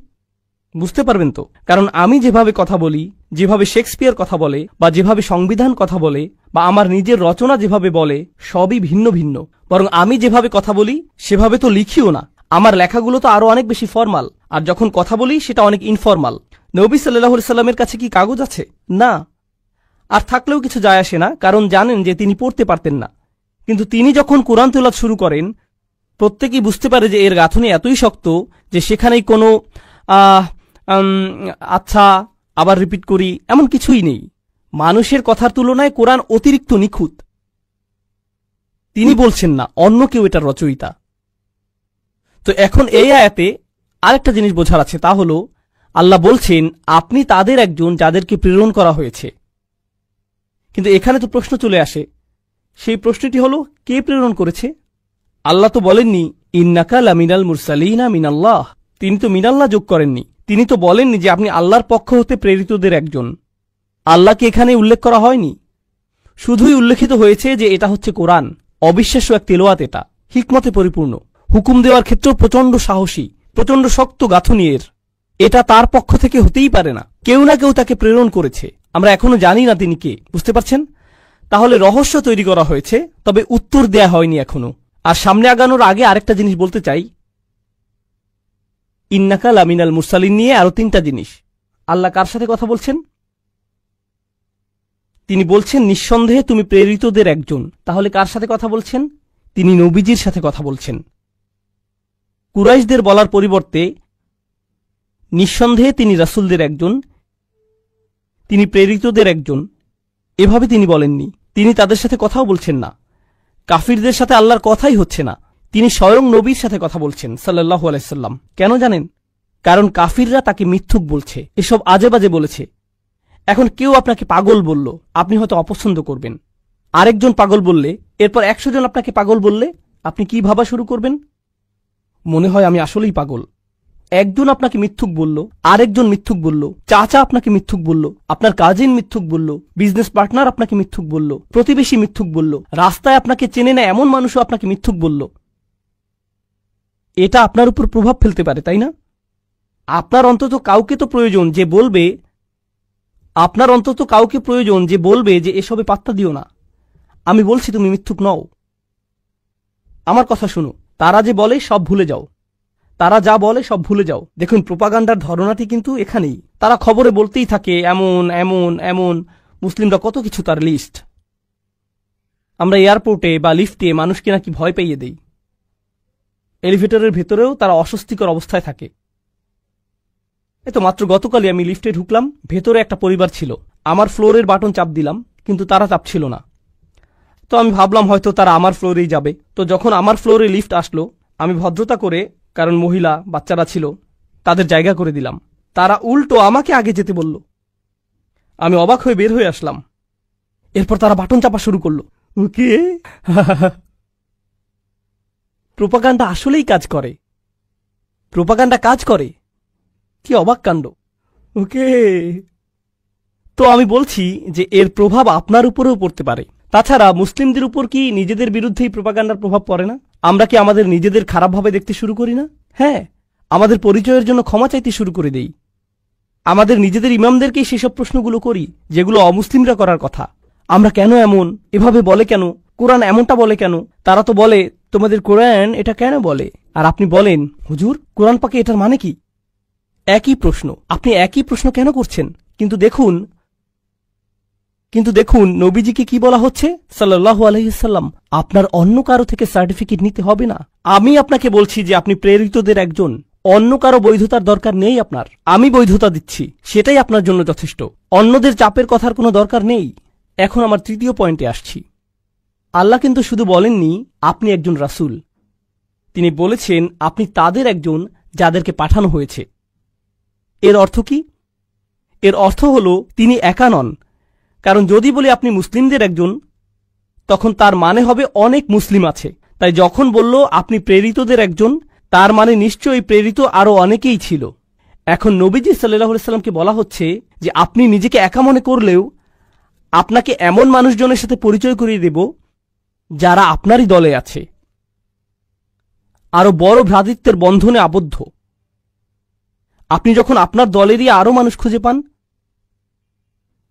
বুঝতে পারবেন তো? কারণ আমি যেভাবে কথা বলি, যেভাবে শেক্সপিয়ার কথা বলে, বা যেভাবে সংবিধান কথা বলে, বা আমার নিজের রচনা যেভাবে বলে, সবই ভিন্ন ভিন্ন। বরং আমি যেভাবে কথা বলি সেভাবে তো লিখিও না। আমার লেখাগুলো তো আরো অনেক বেশি ফরমাল, আর যখন কথা বলি সেটা অনেক ইনফরমাল। নবী সাল্লাল্লাহু আলাইহি সাল্লামের কাছে কি কাগজ আছে? না। আর থাকলেও কিছু যায় আসে না, কারণ জানেন যে তিনি পড়তে পারতেন না। কিন্তু তিনি যখন কোরআন তেলাওয়াত শুরু করেন, প্রত্যেকেই বুঝতে পারে যে এর গাঁথনি এতই শক্ত যে সেখানেই কোনো আচ্ছা, আবার রিপিট করি, এমন কিছুই নেই। মানুষের কথার তুলনায় কোরআন অতিরিক্ত নিখুঁত। তিনি বলছেন না, অন্য কেউ এটার রচয়িতা। তো এখন এই আয়াতে আরেকটা জিনিস বোঝার আছে, তা হলো আল্লাহ বলছেন আপনি তাদের একজন যাদেরকে প্রেরণ করা হয়েছে। কিন্তু এখানে তো প্রশ্ন চলে আসে, সেই প্রশ্নটি হলো কে প্রেরণ করেছে? আল্লাহ তো বলেননি ইন্নাকা লামিনাল মুরসালিনা মিনাল্লাহ, তিনি তো মিনাল্লাহ যোগ করেননি। তিনি তো বলেননি যে আপনি আল্লাহর পক্ষ হতে প্রেরিতদের একজন। আল্লাহকে এখানে উল্লেখ করা হয়নি, শুধুই উল্লেখিত হয়েছে যে এটা হচ্ছে কোরআন, অবিশ্বাস্য এক তেলাওয়াত, এটা হিকমতে পরিপূর্ণ, হুকুম দেওয়ার ক্ষেত্রে প্রচন্ড সাহসী, প্রচন্ড শক্ত গাঁথনি এর। এটা তার পক্ষ থেকে হতেই পারে না, কেউ না কেউ তাকে প্রেরণ করেছে। আমরা এখনো জানি না তিনি কে, বুঝতে পারছেন? তাহলে রহস্য তৈরি করা হয়েছে, তবে উত্তর দেয়া হয়নি এখনো। আর সামনে আগানোর আগে আরেকটা জিনিস বলতে চাই, ইন্নাকা লামিনাল মুরসালিন নিয়ে আরো 3টা জিনিস। আল্লাহ কার সাথে কথা বলছেন? তিনি বলছেন নিঃসন্দেহে তুমি প্রেরিতদের একজন। তাহলে কার সাথে কথা বলছেন? তিনি নবীজির সাথে কথা বলছেন। কুরাইশদের বলার পরিবর্তে নিঃসন্দেহে তিনি রাসূলদের একজন, তিনি প্রেরিতদের একজন, এভাবে তিনি বলেননি। তিনি তাদের সাথে কথাও বলছেন না। কাফিরদের সাথে আল্লাহর কথাই হচ্ছে না, তিনি স্বয়ং নবীর সাথে কথা বলছেন সাল্লাল্লাহু আলাইহি সাল্লাম। কেন জানেন? কারণ কাফিররা তাকে মিথ্যুক বলছে, এসব আজে বাজে বলেছে। এখন কেউ আপনাকে পাগল বলল, আপনি হয়তো অপছন্দ করবেন। আরেকজন পাগল বললে, এরপর 100 জন আপনাকে পাগল বললে আপনি কি ভাবা শুরু করবেন? মনে হয় আমি আসলেই পাগল। একজন আপনাকে মিথ্যুক বলল, আরেকজন মিথ্যুক বলল, চাচা আপনাকে মিথ্যুক বলল, আপনার কাজিন মিথ্যুক বলল, বিজনেস পার্টনার আপনাকে মিথ্যুক বলল, প্রতিবেশী মিথ্যুক বলল, রাস্তায় আপনাকে চেনে না এমন মানুষও আপনাকে মিথ্যুক বলল। এটা আপনার উপর প্রভাব ফেলতে পারে, তাই না? আপনার অন্তত কাউকে তো প্রয়োজন যে বলবে, আপনার অন্তত কাউকে প্রয়োজন যে বলবে যে এসবে পাত্তা দিও না, আমি বলছি তুমি মিথ্যুক নও। আমার কথা শুনো, তারা যে বলে সব ভুলে যাও, তারা যা বলে সব ভুলে যাও। দেখুন, প্রোপাগান্ডার ধারণাটি কিন্তু এখানেই। তারা খবরে বলতেই থাকে এমন এমন এমন, মুসলিমরা কত কিছু, তার লিস্ট। আমরা এয়ারপোর্টে বা লিফটে মানুষকে নাকি ভয় পাইয়ে দেই। এলিভেটরের ভেতরেও তারা অস্বস্তিকর অবস্থায় থাকে। এতো মাত্র গতকালই আমি লিফটে ঢুকলাম, ভেতরে একটা পরিবার ছিল। আমার ফ্লোরের বাটন চাপ দিলাম, কিন্তু তারা চাপছিল না। তো আমি ভাবলাম হয়তো তারা আমার ফ্লোরেই যাবে। তো যখন আমার ফ্লোরে লিফট আসলো, আমি ভদ্রতা করে, কারণ মহিলা বাচ্চারা ছিল, তাদের জায়গা করে দিলাম। তারা উল্টো আমাকে আগে যেতে বলল। আমি অবাক হয়ে বের হয়ে আসলাম। এরপর তারা বাটন চাপা শুরু করলো। ওকে, প্রোপাগান্ডা আসলেই কাজ করে। প্রোপাগান্ডা কাজ করে, কি অবাক কাণ্ড। ওকে, তো আমি বলছি যে এর প্রভাব আপনার উপরেও পড়তে পারে। তাছাড়া মুসলিমদের উপর কি নিজেদের বিরুদ্ধেই প্রোপাগান্ডার প্রভাব পড়ে না? আমরা কি আমাদের নিজেদের খারাপভাবে দেখতে শুরু করি না? হ্যাঁ, আমাদের পরিচয়ের জন্য ক্ষমা চাইতে শুরু করে দেই। আমাদের নিজেদের ইমামদেরকেই সেসব প্রশ্নগুলো করি যেগুলো অমুসলিমরা করার কথা। আমরা কেন এমন, এভাবে বলে কেন, কোরআন এমনটা বলে কেন? তারা তো বলে তোমাদের কোরআন এটা কেন বলে, আর আপনি বলেন হুজুর কোরআন পাকে এটার মানে কি? একই প্রশ্ন, আপনি একই প্রশ্ন কেন করছেন? কিন্তু দেখুন নবীজিকে কি বলা হচ্ছে সাল্লাল্লাহু আলাইহি সাল্লাম, আপনার অন্য কারো থেকে সার্টিফিকেট নিতে হবে না। আমি আপনাকে বলছি যে আপনি প্রেরিতদের একজন, অন্য কারো বৈধতার দরকার নেই আপনার। আমি বৈধতা দিচ্ছি, সেটাই আপনার জন্য যথেষ্ট। অন্যদের চাপের কথার কোনো দরকার নেই। এখন আমার 3য় পয়েন্টে আসছি। আল্লাহ কিন্তু শুধু বলেননি আপনি একজন রাসূল, তিনি বলেছেন আপনি তাদের একজন যাদেরকে পাঠানো হয়েছে। এর অর্থ কি? এর অর্থ হল তিনি একা নন। কারণ যদি বলি আপনি মুসলিমদের একজন, তখন তার মানে হবে অনেক মুসলিম আছে। তাই যখন বলল আপনি প্রেরিতদের একজন, তার মানে নিশ্চয়ই প্রেরিত আরো অনেকেই ছিল। এখন নবীজি সাল্লাল্লাহু আলাইহি সাল্লামকে বলা হচ্ছে যে আপনি নিজেকে একা মনে করলেও আপনাকে এমন মানুষজনের সাথে পরিচয় করিয়ে দেব যারা আপনারই দলে আছে, আরো বড় ভ্রাতৃত্বের বন্ধনে আবদ্ধ। আপনি যখন আপনার দলেরই আরো মানুষ খুঁজে পান,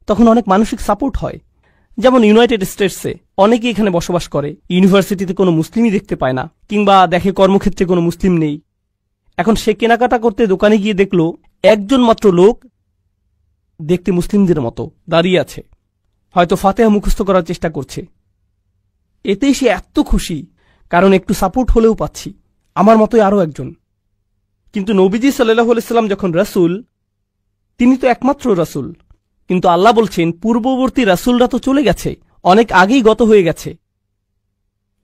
তখন অনেক মানসিক সাপোর্ট হয়। যেমন ইউনাইটেড স্টেটসে অনেকেই এখানে বসবাস করে, ইউনিভার্সিটিতে কোনো মুসলিমই দেখতে পায় না, কিংবা দেখে কর্মক্ষেত্রে কোনো মুসলিম নেই। এখন সে কেনাকাটা করতে দোকানে গিয়ে দেখল একজন মাত্র লোক দেখতে মুসলিমদের মতো দাঁড়িয়ে আছে, হয়তো ফাতিহা মুখস্থ করার চেষ্টা করছে। এতেই সে এত খুশি, কারণ একটু সাপোর্ট হলেও পাচ্ছি, আমার মতোই আরো একজন। কিন্তু নবীজি সাল্লাল্লাহু আলাইহি সাল্লাম যখন রাসূল, তিনি তো একমাত্র রাসূল। কিন্তু আল্লাহ বলছেন পূর্ববর্তী রাসূলরা তো চলে গেছে, অনেক আগেই গত হয়ে গেছে,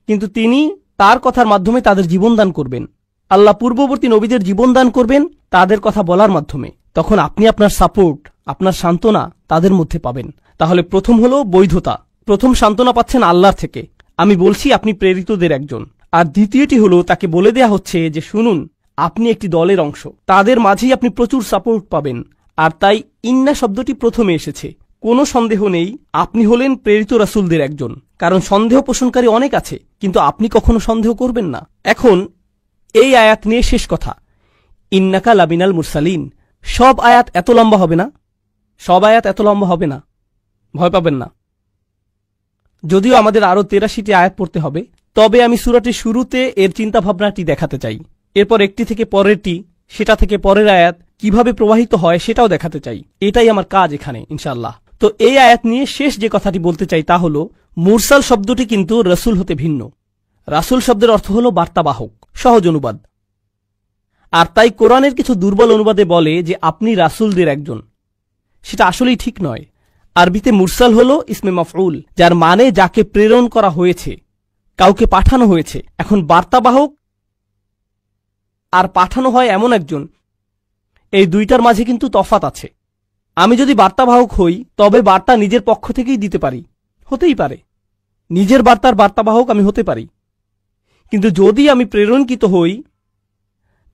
কিন্তু তিনি তার কথার মাধ্যমে তাদের জীবন দান করবেন। আল্লাহ পূর্ববর্তী নবীদের জীবন দান করবেন তাদের কথা বলার মাধ্যমে। তখন আপনি আপনার সাপোর্ট, আপনার সান্ত্বনা তাদের মধ্যে পাবেন। তাহলে প্রথম হলো বৈধতা, প্রথম সান্ত্বনা পাচ্ছেন আল্লাহর থেকে, আমি বলছি আপনি প্রেরিতদের একজন। আর দ্বিতীয়টি হলো তাকে বলে দেয়া হচ্ছে যে শুনুন আপনি একটি দলের অংশ, তাদের মাঝেই আপনি প্রচুর সাপোর্ট পাবেন। আর তাই ইন্না শব্দটি প্রথমে এসেছে। কোনো সন্দেহ নেই আপনি হলেন প্রেরিত রাসূলদের একজন, কারণ সন্দেহ পোষণকারী অনেক আছে, কিন্তু আপনি কখনো সন্দেহ করবেন না। এখন এই আয়াত নিয়ে শেষ কথা, ইন্নাকা লামিনাল মুরসালিন। সব আয়াত এত লম্বা হবে না, সব আয়াত এত লম্বা হবে না, ভয় পাবেন না। যদিও আমাদের আরও ৮৩টি আয়াত পড়তে হবে, তবে আমি সূরাটির শুরুতে এর চিন্তাভাবনাটি দেখাতে চাই। এরপর একটি থেকে পরেরটি, সেটা থেকে পরের আয়াত কিভাবে প্রবাহিত হয় সেটাও দেখাতে চাই। এটাই আমার কাজ এখানে ইনশাআল্লাহ। তো এই আয়াত নিয়ে শেষ যে কথাটি বলতে চাই তা হল, মুরসাল শব্দটি কিন্তু রসুল হতে ভিন্ন। রাসুল শব্দের অর্থ হল বার্তাবাহক, সহজ অনুবাদ। আর তাই কোরআনের কিছু দুর্বল অনুবাদে বলে যে আপনি রাসুলদের একজন। সেটা আসলেই ঠিক নয়। আরবিতে মুরসাল হল ইসমে মাফউল, যার মানে যাকে প্রেরণ করা হয়েছে, কাউকে পাঠানো হয়েছে। এখন বার্তাবাহক আর পাঠানো হয় এমন একজন, এই দুইটার মাঝে কিন্তু তফাৎ আছে। আমি যদি বার্তাবাহক হই তবে বার্তা নিজের পক্ষ থেকেই দিতে পারি, হতেই পারে নিজের বার্তার বার্তাবাহক আমি হতে পারি। কিন্তু যদি আমি প্রেরণকৃত হই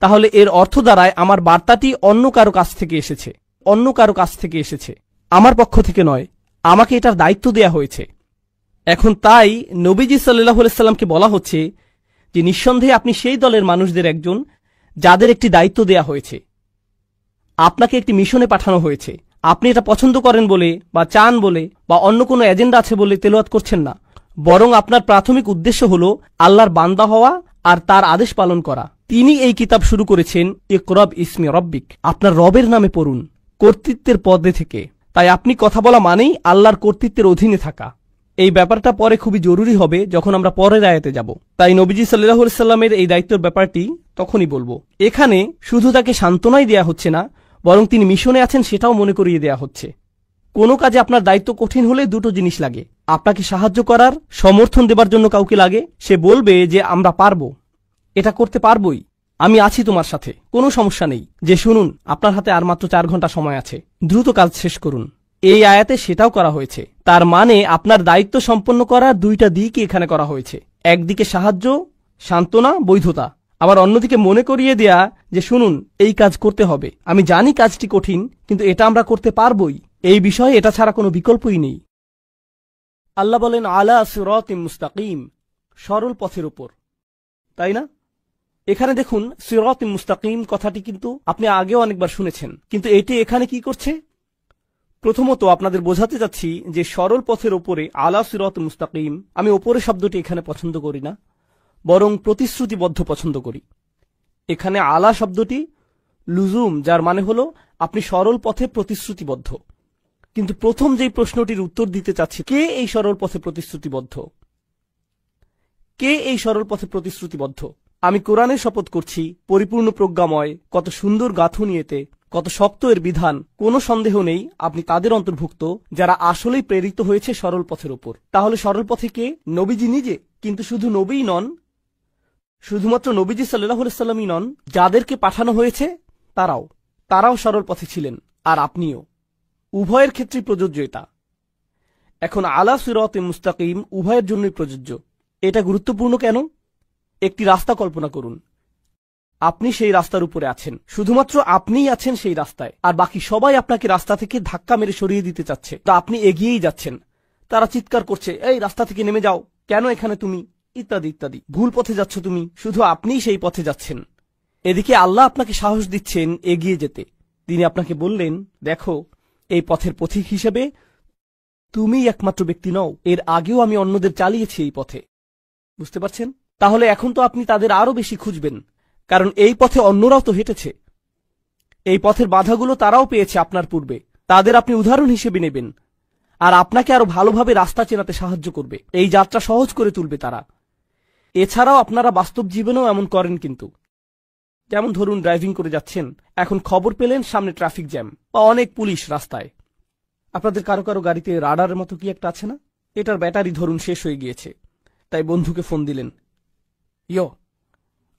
তাহলে এর অর্থ দাঁড়ায় আমার বার্তাটি অন্য কারো কাছ থেকে এসেছে, অন্য কারো কাছ থেকে এসেছে, আমার পক্ষ থেকে নয়। আমাকে এটার দায়িত্ব দেয়া হয়েছে। এখন তাই নবীজি সাল্লাল্লাহু আলাইহি সাল্লামকে বলা হচ্ছে যে নিঃসন্দেহে আপনি সেই দলের মানুষদের একজন যাদের একটি দায়িত্ব দেয়া হয়েছে। আপনাকে একটি মিশনে পাঠানো হয়েছে। আপনি এটা পছন্দ করেন বলে বা চান বলে বা অন্য কোনো এজেন্ডা আছে বলে তেলাওয়াত করছেন না, বরং আপনার প্রাথমিক উদ্দেশ্য হল আল্লাহর বান্দা হওয়া আর তার আদেশ পালন করা। তিনি এই কিতাব শুরু করেছেন ইকরা বিসমি রাব্বিক, আপনার রবের নামে পড়ুন, কর্তৃত্বের পদে থেকে। তাই আপনি কথা বলা মানেই আল্লাহর কর্তৃত্বের অধীনে থাকা। এই ব্যাপারটা পরে খুবই জরুরি হবে যখন আমরা পরের আয়াতে যাব। তাই নবীজি সাল্লাল্লাহু আলাইহি সাল্লামের এই দায়িত্বের ব্যাপারটি তখনই বলবো। এখানে শুধু তাকে সান্ত্বনাই দেয়া হচ্ছে না, বরং তিনি মিশনে আছেন সেটাও মনে করিয়ে দেয়া হচ্ছে। কোনো কাজে আপনার দায়িত্ব কঠিন হলে দুটো জিনিস লাগে। আপনাকে সাহায্য করার, সমর্থন দেবার জন্য কাউকে লাগে। সে বলবে যে আমরা পারবো, এটা করতে পারবোই, আমি আছি তোমার সাথে, কোনো সমস্যা নেই। যে শুনুন, আপনার হাতে আর মাত্র 4 ঘন্টা সময় আছে, দ্রুত কাজ শেষ করুন। এই আয়াতে সেটাও করা হয়েছে। তার মানে আপনার দায়িত্ব সম্পন্ন করার দুইটা দিকই এখানে করা হয়েছে। একদিকে সাহায্য, সান্ত্বনা, বৈধতা, আবার অন্যদিকে মনে করিয়ে দেয়া যে শুনুন, এই কাজ করতে হবে। আমি জানি কাজটি কঠিন, কিন্তু এটা আমরা করতে পারবোই। এই বিষয়ে এটা ছাড়া কোনো বিকল্পই নেই। আল্লাহ বলেন আলা সিরাতিম মুস্তাকিম, সরল পথের উপর, তাই না? এখানে দেখুন সিরাতিম মুস্তাকিম কথাটি কিন্তু আপনি আগেও অনেকবার শুনেছেন, কিন্তু এটি এখানে কি করছে? প্রথমত আপনাদের বোঝাতে যাচ্ছি যে সরল পথের ওপরে, আলা সিরাত মুস্তাকিম, আমি ওপরে শব্দটি এখানে পছন্দ করি না, বরং প্রতিশ্রুতিবদ্ধ পছন্দ করি। এখানে আলা শব্দটি লুজুম, যার মানে হলো আপনি সরল পথে প্রতিশ্রুতিবদ্ধ। কিন্তু প্রথম যেই প্রশ্নটির উত্তর দিতে চাচ্ছি, কে এই সরল পথে প্রতিশ্রুতিবদ্ধ? কে এই সরল পথে প্রতিশ্রুতিবদ্ধ? আমি কোরআনের শপথ করছি, পরিপূর্ণ প্রজ্ঞাময়, কত সুন্দর গাঁথুনি এতে, কত শক্ত এর বিধান। কোনো সন্দেহ নেই আপনি তাদের অন্তর্ভুক্ত যারা আসলেই প্রেরিত হয়েছে সরল পথের উপর। তাহলে সরল পথে কে? নবীজি নিজে। কিন্তু শুধু নবীই নন, শুধুমাত্র নবীজি সাল্লাল্লাহু আলাইহি সাল্লামই নন, যাদেরকে পাঠানো হয়েছে তারাও সরল পথে ছিলেন, আর আপনিও। উভয়ের ক্ষেত্রেই প্রযোজ্য এটা। এখন আলা সিরাতে মুস্তাকিম উভয়ের জন্যই প্রযোজ্য। এটা গুরুত্বপূর্ণ কেন? একটি রাস্তা কল্পনা করুন, আপনি সেই রাস্তার উপরে আছেন, শুধুমাত্র আপনিই আছেন সেই রাস্তায়, আর বাকি সবাই আপনাকে রাস্তা থেকে ধাক্কা মেরে সরিয়ে দিতে চাচ্ছে। তা আপনি এগিয়েই যাচ্ছেন, তারা চিৎকার করছে, এই রাস্তা থেকে নেমে যাও, কেন এখানে তুমি, ইত্যাদি ইত্যাদি। ভুল পথে যাচ্ছ তুমি, শুধু আপনিই সেই পথে যাচ্ছেন। এদিকে আল্লাহ আপনাকে সাহস দিচ্ছেন এগিয়ে যেতে। তিনি আপনাকে বললেন, দেখো, এই পথের পথিক হিসেবে তুমিই একমাত্র ব্যক্তি নও, এর আগেও আমি অন্যদের চালিয়েছি এই পথে। বুঝতে পারছেন? তাহলে এখন তো আপনি তাদের আরো বেশি খুঁজবেন, কারণ এই পথে অন্যরাও তো হেঁটেছে। এই পথের বাধাগুলো তারাও পেয়েছে আপনার পূর্বে, তাদের আপনি উদাহরণ হিসেবে নেবেন, আর আপনাকে আরো ভালোভাবে রাস্তা চেনাতে সাহায্য করবে, এই যাত্রা সহজ করে তুলবে তারা। এছাড়াও আপনারা বাস্তব জীবনেও এমন করেন কিন্তু। যেমন ধরুন ড্রাইভিং করে যাচ্ছেন, এখন খবর পেলেন সামনে ট্রাফিক জ্যাম বা অনেক পুলিশ রাস্তায়। আপনাদের কারো কারো গাড়িতে রাডারের মতো কি একটা আছে না? এটার ব্যাটারি ধরুন শেষ হয়ে গিয়েছে, তাই বন্ধুকে ফোন দিলেন, ইয়ো,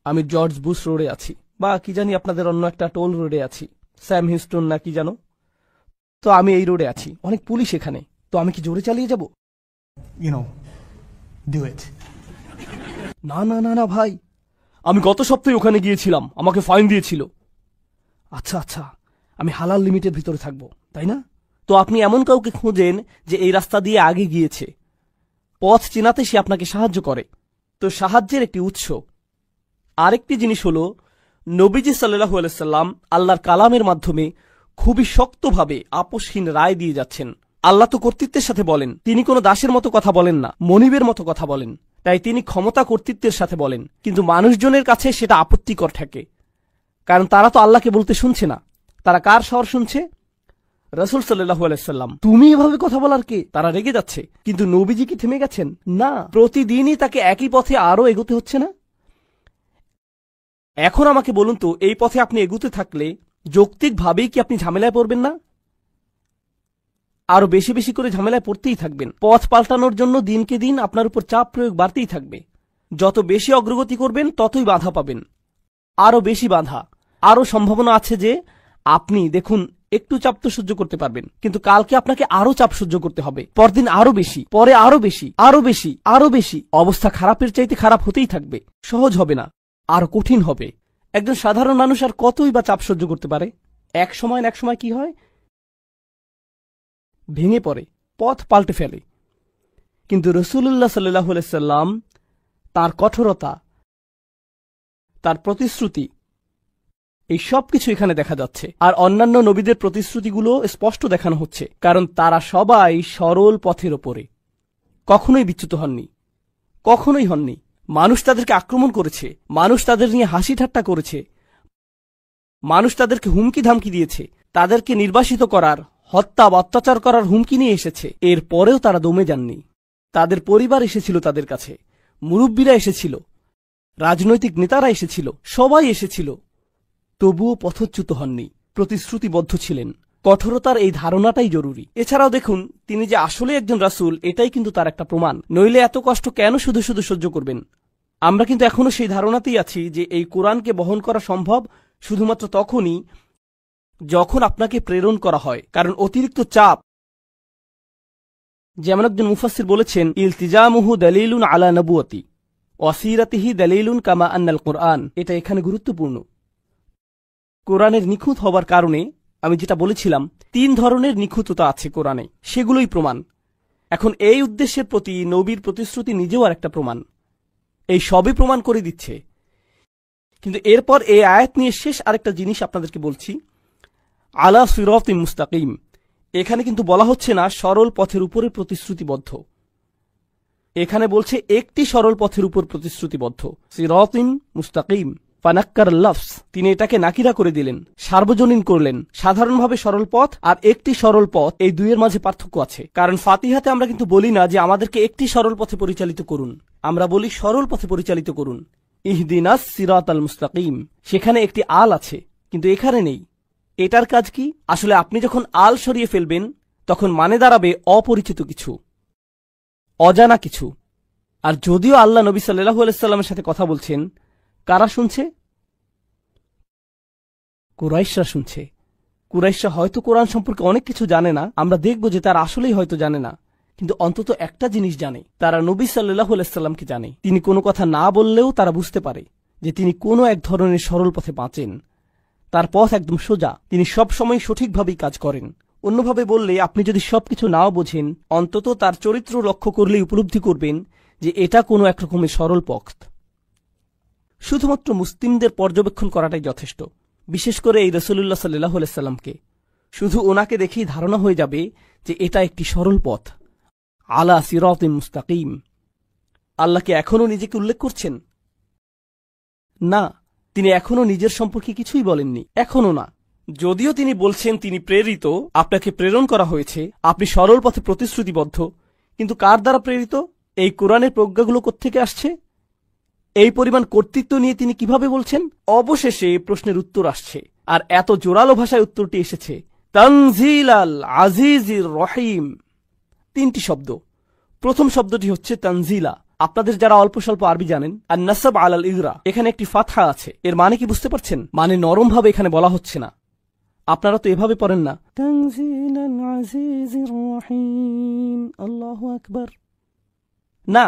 আমি জর্জ বুশ রোডে আছি, বা কি জানি আপনাদের অন্য একটা টোল রোডে আছি, স্যাম হিস্টন না কি জানো, তো আমি এই রোডে আছি, অনেক পুলিশ এখানে, তো আমি কি জোরে চালিয়ে যাব? না না না না ভাই, আমি গত সপ্তাহে ওখানে গিয়েছিলাম, আমাকে ফাইন দিয়েছিল। আচ্ছা আচ্ছা, আমি হালাল লিমিটের ভিতরে থাকবো, তাই না? তো আপনি এমন কাউকে খোঁজেন যে এই রাস্তা দিয়ে আগে গিয়েছে, পথ চেনাতে সে আপনাকে সাহায্য করে। তো সাহায্যের একটি উৎস। আরেকটি জিনিস হলো, নবীজি সাল্লাল্লাহু আলাইহি সাল্লাম আল্লাহর কালামের মাধ্যমে খুবই শক্তভাবে আপোষহীন রায় দিয়ে যাচ্ছেন। আল্লাহ তো কর্তৃত্বের সাথে বলেন, তিনি কোনো দাসের মতো কথা বলেন না, মনিবের মতো কথা বলেন। তাই তিনি ক্ষমতা কর্তৃত্বের সাথে বলেন, কিন্তু মানুষজনের কাছে সেটা আপত্তিকর ঠেকে, কারণ তারা তো আল্লাহকে বলতে শুনছে না। তারা কার স্বর শুনছে? রাসূল সাল্লাল্লাহু আলাইহি সাল্লাম। তুমি এভাবে কথা বলার কে? তারা রেগে যাচ্ছে। কিন্তু নবীজি কি থেমে গেছেন? না, প্রতিদিনই তাকে একই পথে আরো এগোতে হচ্ছে না? এখন আমাকে বলুন তো, এই পথে আপনি এগুতে থাকলে যৌক্তিকভাবেই কি আপনি ঝামেলায় পড়বেন না? আরো বেশি বেশি করে ঝামেলায় পড়তেই থাকবেন। পথ পাল্টানোর জন্য দিনকে দিন আপনার উপর চাপ প্রয়োগ বাড়তেই থাকবে। যত বেশি অগ্রগতি করবেন ততই বাধা পাবেন, আরো বেশি বাধা। আরো সম্ভাবনা আছে যে আপনি দেখুন একটু চাপ তো সহ্য করতে পারবেন, কিন্তু কালকে আপনাকে আরো চাপ সহ্য করতে হবে, পরদিন আরো বেশি, পরে আরো বেশি, আরো বেশি, আরো বেশি। অবস্থা খারাপের চাইতে খারাপ হতেই থাকবে। সহজ হবে না, আরো কঠিন হবে। একজন সাধারণ মানুষ আর কতই বা চাপ সহ্য করতে পারে? এক সময় কি হয়? ভেঙে পড়ে, পথ পাল্টে ফেলে। কিন্তু রাসূলুল্লাহ সাল্লাল্লাহু আলাইহি সাল্লাম, তার কঠোরতা, তার প্রতিশ্রুতি, এই সব কিছু এখানে দেখা যাচ্ছে। আর অন্যান্য নবীদের প্রতিশ্রুতিগুলো স্পষ্ট দেখানো হচ্ছে, কারণ তারা সবাই সরল পথের ওপরে, কখনোই বিচ্যুত হননি, কখনোই হননি। মানুষ তাদেরকে আক্রমণ করেছে, মানুষ তাদের নিয়ে হাসি ঠাট্টা করেছে, মানুষ তাদেরকে হুমকি ধামকি দিয়েছে, তাদেরকে নির্বাসিত করার, হত্যা বা অত্যাচার করার হুমকি নিয়ে এসেছে। এর পরেও তারা দমে যাননি। তাদের পরিবার এসেছিল তাদের কাছে, মুরব্বীরা এসেছিল, রাজনৈতিক নেতারা এসেছিল, সবাই এসেছিল, তবুও পথচ্যুত হননি, প্রতিশ্রুতিবদ্ধ ছিলেন। কঠোরতার এই ধারণাটাই জরুরি। এছাড়াও দেখুন, তিনি যে আসলে একজন রাসূল, এটাই কিন্তু তার একটা প্রমাণ। নইলে এত কষ্ট কেন শুধু শুধু সহ্য করবেন? আমরা কিন্তু এখনো সেই ধারণাতেই আছি যে এই কোরআনকে বহন করা সম্ভব শুধুমাত্র তখনই যখন আপনাকে প্রেরণ করা হয়। কারণ অতিরিক্ত চাপ, যেমন একজন মুফাসসির বলেছেন, ইলতিজামুহু দালিলুন আলা নবুয়তি ওয়াসিরাতিহি দালিলুন কামা আন্নাল কোরআন। এটা এখানে গুরুত্বপূর্ণ। কোরআনের নিখুঁত হবার কারণে, আমি যেটা বলেছিলাম, 3 ধরনের নিখুঁততা আছে কোরআনে, সেগুলোই প্রমাণ। এখন এই উদ্দেশ্যের প্রতি নবীর প্রতিশ্রুতি নিজেও আর একটা প্রমাণ। এই সবই প্রমাণ করে দিচ্ছে। কিন্তু এরপর এই আয়াত নিয়ে শেষ আরেকটা জিনিস আপনাদেরকে বলছি, আলা সিরাতিম মুস্তাকিম। এখানে কিন্তু বলা হচ্ছে না সরল পথের উপরে প্রতিশ্রুতিবদ্ধ, এখানে বলছে একটি সরল পথের উপর প্রতিশ্রুতিবদ্ধ। সিরাতিম মুস্তাকিম, ফানাক্কার লফস, তিনি এটাকে নাকিরা করে দিলেন, সার্বজনীন করলেন। সাধারণভাবে সরল পথ আর একটি সরল পথ, এই দুইয়ের মাঝে পার্থক্য আছে। কারণ ফাতিহাতে আমরা কিন্তু বলি না যে আমাদেরকে একটি সরল পথে পরিচালিত করুন, আমরা বলি সরল পথে পরিচালিত করুন, ইহদিনাস সিরাতাল মুস্তাকিম। সেখানে একটি আল আছে, কিন্তু এখানে নেই। এটার কাজ কি? আসলে আপনি যখন আল সরিয়ে ফেলবেন, তখন মানে দাঁড়াবে অপরিচিত কিছু, অজানা কিছু। আর যদিও আল্লাহ নবী সাল্লাল্লাহু আলাইহি সাল্লামের সাথে কথা বলছেন, কারা শুনছে? কুরাইশরা শুনছে। কুরাইশরা হয়তো কোরআন সম্পর্কে অনেক কিছু জানে না, আমরা দেখব যে তারা আসলেই হয়তো জানে না, কিন্তু অন্তত একটা জিনিস জানে, তারা নবী সাল্লাল্লাহু আলাইহি সাল্লামকে জানে। তিনি কোনো কথা না বললেও তারা বুঝতে পারে যে তিনি কোনো এক ধরনের সরল পথে বাঁচেন, তার পথ একদম সোজা, তিনি সবসময় সঠিকভাবেই কাজ করেন। অন্যভাবে বললে, আপনি যদি সবকিছু নাও বোঝেন, অন্তত তার চরিত্র লক্ষ্য করলেই উপলব্ধি করবেন যে এটা কোনো একরকমের সরল পথ। শুধুমাত্র মুসলিমদের পর্যবেক্ষণ করাটাই যথেষ্ট, বিশেষ করে এই রাসূলুল্লাহ সাল্লাল্লাহু আলাইহি সাল্লামকে। শুধু ওনাকে দেখেই ধারণা হয়ে যাবে যে এটা একটি সরল পথ, আলা সিরাতিম মুস্তাকিম। আল্লাহকে এখনও নিজেকে উল্লেখ করছেন না, তিনি এখনও নিজের সম্পর্কে কিছুই বলেননি, এখনও না। যদিও তিনি বলছেন তিনি প্রেরিত, আপনাকে প্রেরণ করা হয়েছে, আপনি সরল পথে প্রতিশ্রুতিবদ্ধ, কিন্তু কার দ্বারা প্রেরিত? এই কোরআনের প্রজ্ঞাগুলো কোত্থেকে আসছে? এই পরিমাণ কর্তৃত্ব নিয়ে তিনি কিভাবে বলছেন? অবশেষে প্রশ্নের উত্তর আসছে, আর এত জোরালো ভাষায় উত্তরটি এসেছে, তানজিলাল আজিজির রহিম। 3টি শব্দ। প্রথম শব্দটি হচ্ছে তানজিলা। আপনাদের যারা অল্প স্বল্প আরবি জানেন, আর নাসাব আলাল ইগরা, এখানে একটি ফাতহা আছে। এর মানে কি বুঝতে পারছেন? মানে নরম ভাবে এখানে বলা হচ্ছে না। আপনারা তো এভাবে পড়েন না, তানজিলাল আজিজির রহিম, আল্লাহু আকবার, না।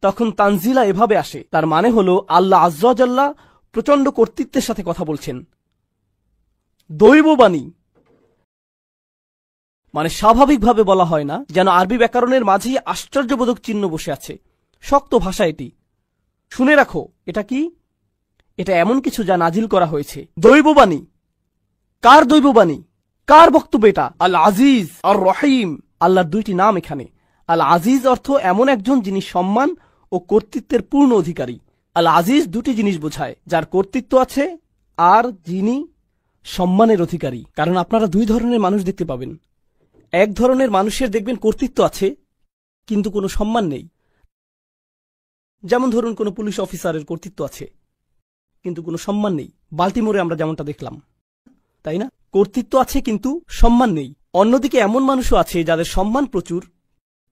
তখন তানজিলা এভাবে আসে, তার মানে হলো আল্লাহ আয্যা ওয়া জাল্লা প্রচন্ড কর্তৃত্বের সাথে কথা বলছেন, দৈববাণী। মানে স্বাভাবিকভাবে বলা হয় না, যেন আরবি ব্যাকরণের মাঝেই আশ্চর্যবোধক চিহ্ন বসে আছে। শক্ত ভাষা এটি। শুনে রাখো, এটা কি? এটা এমন কিছু যা নাজিল করা হয়েছে, দৈববাণী। কার দৈববাণী? কার বক্তব্য এটা? আল আজিজ আর রহিম, আল্লাহর দুইটি নাম এখানে। আল আজিজ অর্থ এমন একজন যিনি সম্মান ও কর্তৃত্বের পূর্ণ অধিকারী। আল আজিজ দুটি জিনিস বোঝায়, যার কর্তৃত্ব আছে আর যিনি সম্মানের অধিকারী। কারণ আপনারা দুই ধরনের মানুষ দেখতে পাবেন। এক ধরনের মানুষের দেখবেন কর্তৃত্ব আছে কিন্তু কোনো সম্মান নেই। যেমন ধরুন কোনো পুলিশ অফিসারের কর্তৃত্ব আছে কিন্তু কোনো সম্মান নেই। বাল্টিমোরে আমরা যেমনটা দেখলাম, তাই না? কর্তৃত্ব আছে কিন্তু সম্মান নেই। অন্যদিকে এমন মানুষও আছে যাদের সম্মান প্রচুর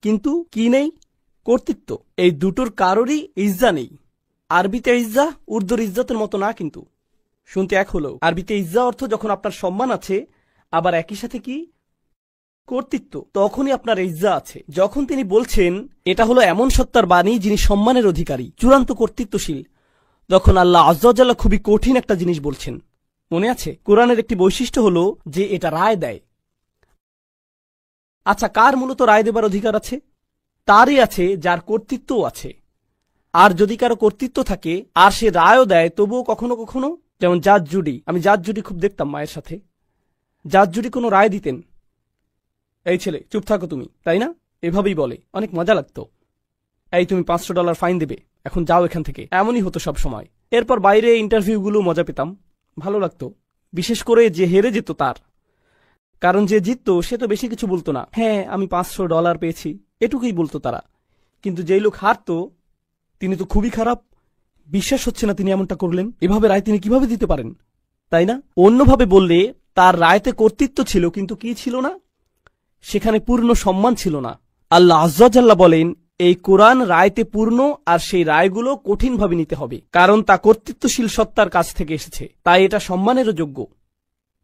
কিন্তু কি নেই? কর্তৃত্ব। এই দুটোর কারোরই ইজ্জা নেই। আরবিতে ইজ্জা উর্দুর ইজ্জতের মতো না, কিন্তু শুনতে এক হলো। আরবিতে ইজ্জা অর্থ যখন আপনার সম্মান আছে আবার একই সাথে কি কর্তৃত্ব, তখনই আপনার ইজ্জা আছে। যখন তিনি বলছেন এটা হলো এমন সত্তার বাণী যিনি সম্মানের অধিকারী, চূড়ান্ত কর্তৃত্বশীল, তখন আল্লাহ আজ্জা ওয়া জাল্লা খুবই কঠিন একটা জিনিস বলছেন। মনে আছে কোরআনের একটি বৈশিষ্ট্য হলো যে এটা রায় দেয়। আচ্ছা, কার মূলত রায় দেবার অধিকার আছে? তারই আছে যার কর্তৃত্বও আছে। আর যদি কারো কর্তৃত্ব থাকে আর সে রায়ও দেয়, তবুও কখনো কখনো, যেমন জাজ জুডি, আমি জাজ জুডি খুব দেখতাম মায়ের সাথে। জাজ জুডি কোনো রায় দিতেন, এই ছেলে চুপ থাকো তুমি, তাই না? এভাবেই বলে, অনেক মজা লাগতো। এই তুমি $500 ফাইন দেবে, এখন যাও এখান থেকে, এমনই হতো সব সময়। এরপর বাইরে ইন্টারভিউগুলো মজা পেতাম, ভালো লাগতো। বিশেষ করে যে হেরে যেত তার, কারণ যে জিততো সে তো বেশি কিছু বলতো না, হ্যাঁ আমি $500 পেয়েছি, এটুকুই বলতো তারা। কিন্তু যেই লোক হারতো তিনি তো খুবই খারাপ, বিশ্বাস হচ্ছে না তিনি এমনটা করলেন, এভাবে রায় তিনি কিভাবে দিতে পারেন, তাই না? অন্যভাবে বললে তার রায়তে কর্তৃত্ব ছিল কিন্তু কি ছিল না? সেখানে পূর্ণ সম্মান ছিল না। আল্লাহ আজ্জা ওয়া জাল্লা বলেন এই কোরআন রায়তে পূর্ণ, আর সেই রায়গুলো কঠিনভাবে নিতে হবে, কারণ তা কর্তৃত্বশীল সত্তার কাছ থেকে এসেছে, তাই এটা সম্মানেরও যোগ্য।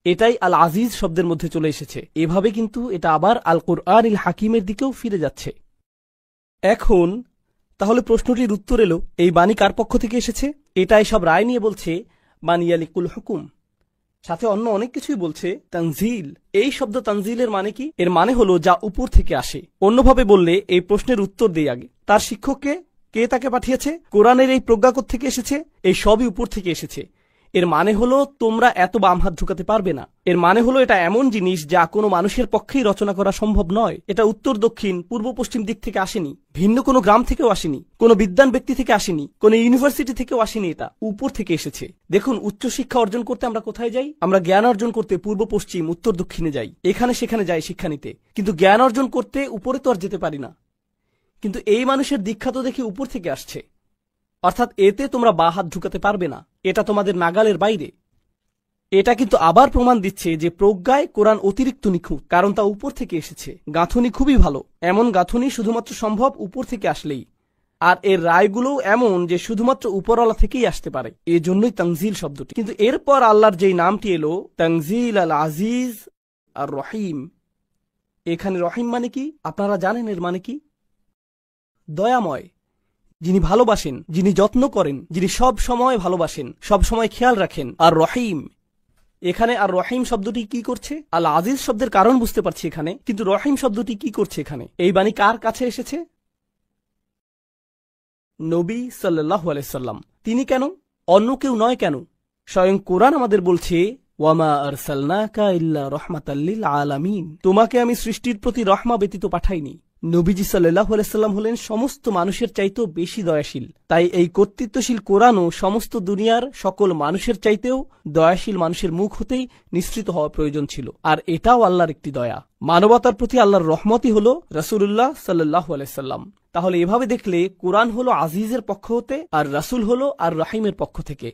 এটাই আল আজিজ শব্দের মধ্যে চলে এসেছে। এভাবে কিন্তু এটা আবার আল কুরআনিল হাকিমের দিকেও ফিরে যাচ্ছে। এখন তাহলে প্রশ্নটির উত্তর এলো, এই বাণী কার পক্ষ থেকে এসেছে? এটা এসব রায় নিয়ে বলছে বানিয়ালিকুল হুকুম, সাথে অন্য অনেক কিছুই বলছে তানজিল। এই শব্দ তানজিলের মানে কি? এর মানে হলো যা উপর থেকে আসে। অন্যভাবে বললে এই প্রশ্নের উত্তর দেই আগে, তার শিক্ষককে কে তাকে পাঠিয়েছে? কোরআনের এই প্রজ্ঞা থেকে এসেছে? এই সবই উপর থেকে এসেছে। এর মানে হলো তোমরা এত বাম হাত ঢুকাতে পারবে না। এর মানে হলো এটা এমন জিনিস যা কোনো মানুষের পক্ষেই রচনা করা সম্ভব নয়। এটা উত্তর দক্ষিণ পূর্ব পশ্চিম দিক থেকে আসেনি, ভিন্ন কোনো গ্রাম থেকেও আসেনি, কোনো বিদ্বান ব্যক্তি থেকে আসেনি, কোনো ইউনিভার্সিটি থেকেও আসেনি, এটা উপর থেকে এসেছে। দেখুন, উচ্চশিক্ষা অর্জন করতে আমরা কোথায় যাই? আমরা জ্ঞান অর্জন করতে পূর্ব পশ্চিম উত্তর দক্ষিণে যাই, এখানে সেখানে যাই শিক্ষা নিতে, কিন্তু জ্ঞান অর্জন করতে উপরে তো আর যেতে পারি না। কিন্তু এই মানুষের দীক্ষা তো দেখি উপর থেকে আসছে, অর্থাৎ এতে তোমরা বা হাত ঢুকাতে পারবে না, এটা তোমাদের নাগালের বাইরে। এটা কিন্তু আবার প্রমাণ দিচ্ছে যে প্রজ্ঞায় কোরআন অতিরিক্ত নিখুঁত, কারণ তা উপর থেকে এসেছে। গাঁথুনি খুবই ভালো, এমন গাঁথুনি শুধুমাত্র সম্ভব উপর থেকে আসলেই। আর এর রায়গুলোও এমন যে শুধুমাত্র উপরওয়ালা থেকেই আসতে পারে, এজন্যই তানজিল শব্দটি। কিন্তু এরপর আল্লাহর যেই নামটি এলো তানজিল আল আজিজ আর রহিম, এখানে রহিম মানে কি আপনারা জানেন? এর মানে কি? দয়াময়, যিনি ভালোবাসেন, যিনি যত্ন করেন, যিনি সব সময় ভালোবাসেন, সব সময় খেয়াল রাখেন। আর রহিম, এখানে আর রহিম শব্দটি কি করছে? আল আজিজ শব্দের কারণ বুঝতে পারছি এখানে, কিন্তু রহিম শব্দটি কি করছে এখানে? এই বাণী কার কাছে এসেছে? নবী সাল্লাল্লাহু আলাইহি সাল্লাম। তিনি কেন? অন্য কেউ নয়। কেন? স্বয়ং কোরআন আমাদের বলছে ওয়ামা আরসালনাকা ইল্লা রাহমাতাল লিল আলামিন, তোমাকে আমি সৃষ্টির প্রতি রহমা ব্যতীত পাঠাইনি। নবীজি সাল্লাল্লাহু আলাইহি সাল্লাম হলেন সমস্ত মানুষের চাইতেও বেশি দয়াশীল। তাই এই কর্তৃত্বশীল কোরআনও সমস্ত দুনিয়ার সকল মানুষের চাইতেও দয়াশীল মানুষের মুখ হতেই নিঃসৃত হওয়া প্রয়োজন ছিল। আর এটাও আল্লাহর একটি দয়া। মানবতার প্রতি আল্লাহর রহমতই হল রাসূলুল্লাহ সাল্লাল্লাহু আলাইহি সাল্লাম। তাহলে এভাবে দেখলে কোরআন হলো আজিজের পক্ষ হতে, আর রাসূল হলো আর রহিমের পক্ষ থেকে।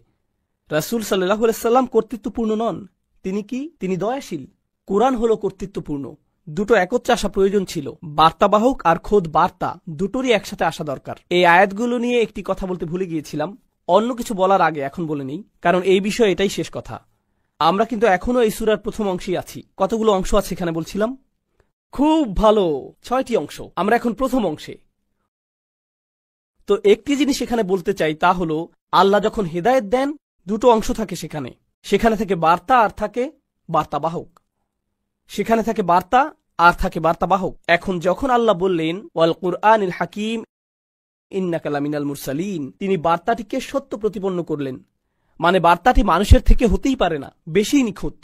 রাসূল সাল্লাল্লাহু আলাইহি সাল্লাম কর্তৃত্বপূর্ণ নন, তিনি কি? তিনি দয়াশীল। কোরআন হলো কর্তৃত্বপূর্ণ। দুটো একত্রে আসা প্রয়োজন ছিল, বার্তাবাহক আর খোদ বার্তা দুটোরই একসাথে আসা দরকার। এই আয়াতগুলো নিয়ে একটি কথা বলতে ভুলে গিয়েছিলাম, অন্য কিছু বলার আগে এখন বলে নেই, কারণ এই বিষয়ে এটাই শেষ কথা। আমরা কিন্তু এখনো এই সূরার প্রথম অংশেই আছি। কতগুলো অংশ আছে এখানে বলছিলাম? খুব ভালো, 6টি অংশ। আমরা এখন প্রথম অংশে। তো একটি জিনিস এখানে বলতে চাই, তা হলো আল্লাহ যখন হেদায়েত দেন দুটো অংশ থাকে সেখানে, সেখানে থাকে বার্তা আর থাকে বার্তাবাহক। সেখানে থাকে বার্তা আর থাকে বার্তাবাহক। এখন যখন আল্লাহ বললেন ওয়াল কুরআনিল হাকিম ইন্নাকা লামিনাল মুরসালিন, তিনি বার্তাটিকে সত্য প্রতিপন্ন করলেন, মানে বার্তাটি মানুষের থেকে হতেই পারে না, বেশি নিখুঁত।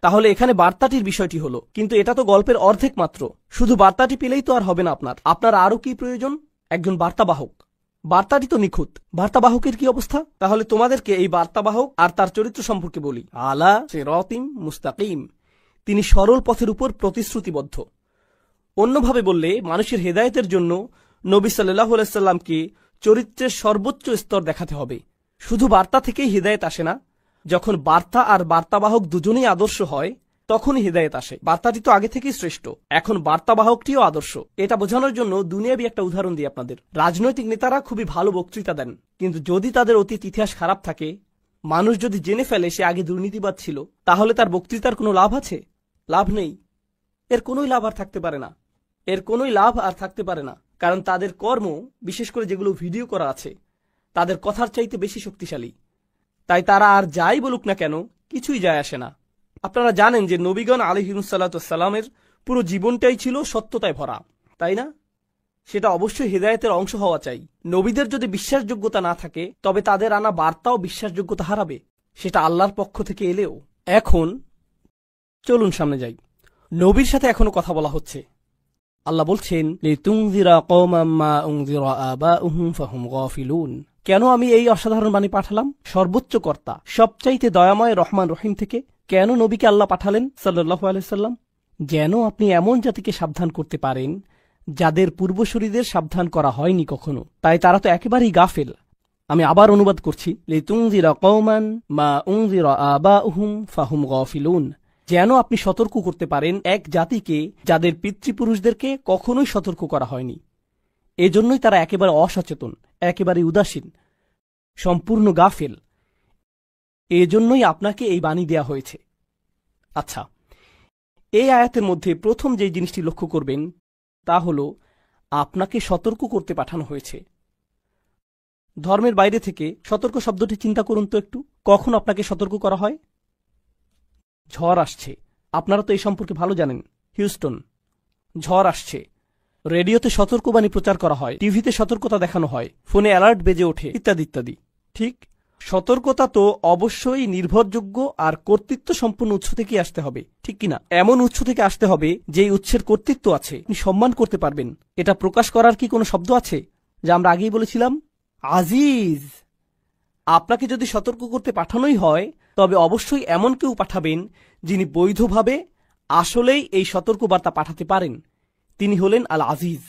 তাহলে এখানে বার্তাটির বিষয়টি হলো, কিন্তু এটা তো গল্পের অর্ধেক মাত্র। শুধু বার্তাটি পেলেই তো আর হবে না, আপনার আরো কি প্রয়োজন? একজন বার্তাবাহক। বার্তাটি তো নিখুঁত, বার্তাবাহকের কি অবস্থা? তাহলে তোমাদেরকে এই বার্তাবাহক আর তার চরিত্র সম্পর্কে বলি। আলা সিরাতিম মুস্তাকিম, তিনি সরল পথের উপর প্রতিশ্রুতিবদ্ধ। অন্যভাবে বললে, মানুষের হেদায়েতের জন্য নবী সাল্লাল্লাহু আলাইহি সাল্লামকে চরিত্রের সর্বোচ্চ স্তর দেখাতে হবে। শুধু বার্তা থেকেই হেদায়েত আসে না, যখন বার্তা আর বার্তাবাহক দুজনেই আদর্শ হয় তখনই হেদায়েত আসে। বার্তাটি তো আগে থেকেই শ্রেষ্ঠ, এখন বার্তাবাহকটিও আদর্শ। এটা বোঝানোর জন্য দুনিয়াবি একটা উদাহরণ দিই আপনাদের। রাজনৈতিক নেতারা খুবই ভালো বক্তৃতা দেন, কিন্তু যদি তাদের অতীত ইতিহাস খারাপ থাকে, মানুষ যদি জেনে ফেলে সে আগে দুর্নীতিবাদ ছিল, তাহলে তার বক্তৃতার কোনো লাভ আছে? লাভ নেই। এর কোনোই লাভ আর থাকতে পারে না, কারণ তাদের কর্ম, বিশেষ করে যেগুলো ভিডিও করা আছে, তাদের কথার চাইতে বেশি শক্তিশালী। তাই তারা আর যাই বলুক না কেন, কিছুই যায় আসে না। আপনারা জানেন যে নবীগণ আলাইহিমুসাল্লামের পুরো জীবনটাই ছিল সত্যতায় ভরা, তাই না? সেটা অবশ্যই হেদায়েতের অংশ হওয়া চাই। নবীদের যদি বিশ্বাসযোগ্যতা না থাকে, তবে তাদের আনা বার্তাও বিশ্বাসযোগ্যতা হারাবে, সেটা আল্লাহর পক্ষ থেকে এলেও। এখন চলুন সামনে যাই। নবীর সাথে এখনো কথা বলা হচ্ছে। আল্লাহ বলছেন, লিতুনযিরা কওমান মা উনযিরা আবাউহুম ফাহুম গাফিলুন। কেন আমি এই অসাধারণ বাণী পাঠালাম? সর্বোচ্চ কর্তা, সবচাইতে দয়াময় রহমান রহিম থেকে কেন নবীকে আল্লাহ পাঠালেন সাল্লাল্লাহু আলাইহি সাল্লাম? যেন আপনি এমন জাতিকে সাবধান করতে পারেন যাদের পূর্বসূরীদের সাবধান করা হয়নি কখনো, তাই তারা তো একেবারেই গাফেল। আমি আবার অনুবাদ করছি, লিতুনযিরা কওমান মা উনযিরা আবাউহুম ফাহুম গাফিলুন। যেন আপনি সতর্ক করতে পারেন এক জাতিকে যাদের পিতৃপুরুষদেরকে কখনোই সতর্ক করা হয়নি। এজন্যই তারা একেবারে অসচেতন, একেবারে উদাসীন, সম্পূর্ণ গাফেল। এজন্যই আপনাকে এই বাণী দেয়া হয়েছে। আচ্ছা, এই আয়াতের মধ্যে প্রথম যে জিনিসটি লক্ষ্য করবেন তা হল, আপনাকে সতর্ক করতে পাঠানো হয়েছে। ধর্মের বাইরে থেকে সতর্ক শব্দটি চিন্তা করুন তো একটু। কখন আপনাকে সতর্ক করা হয়? ঝড় আসছে, আপনারা তো এই সম্পর্কে ভালো জানেন। হিউস্টন, ঝড় আসছে। রেডিওতে সতর্কবাণী প্রচার করা হয়, টিভিতে সতর্কতা দেখানো হয়, ফোনে অ্যালার্ট বেজে ওঠে, ইত্যাদি ইত্যাদি। ঠিক, সতর্কতা তো অবশ্যই নির্ভরযোগ্য আর কর্তৃত্ব সম্পন্ন উৎস থেকে আসতে হবে, ঠিক কিনা? এমন উৎস থেকে আসতে হবে যেই উৎসের কর্তৃত্ব আছে, আপনি সম্মান করতে পারবেন। এটা প্রকাশ করার কি কোনো শব্দ আছে? যা আমরা আগেই বলেছিলাম, আজিজ। আপনাকে যদি সতর্ক করতে পাঠানোই হয়, তবে অবশ্যই এমন কেউ পাঠাবেন যিনি বৈধভাবে আসলেই এই সতর্কবার্তা পাঠাতে পারেন। তিনি হলেন আল আজিজ।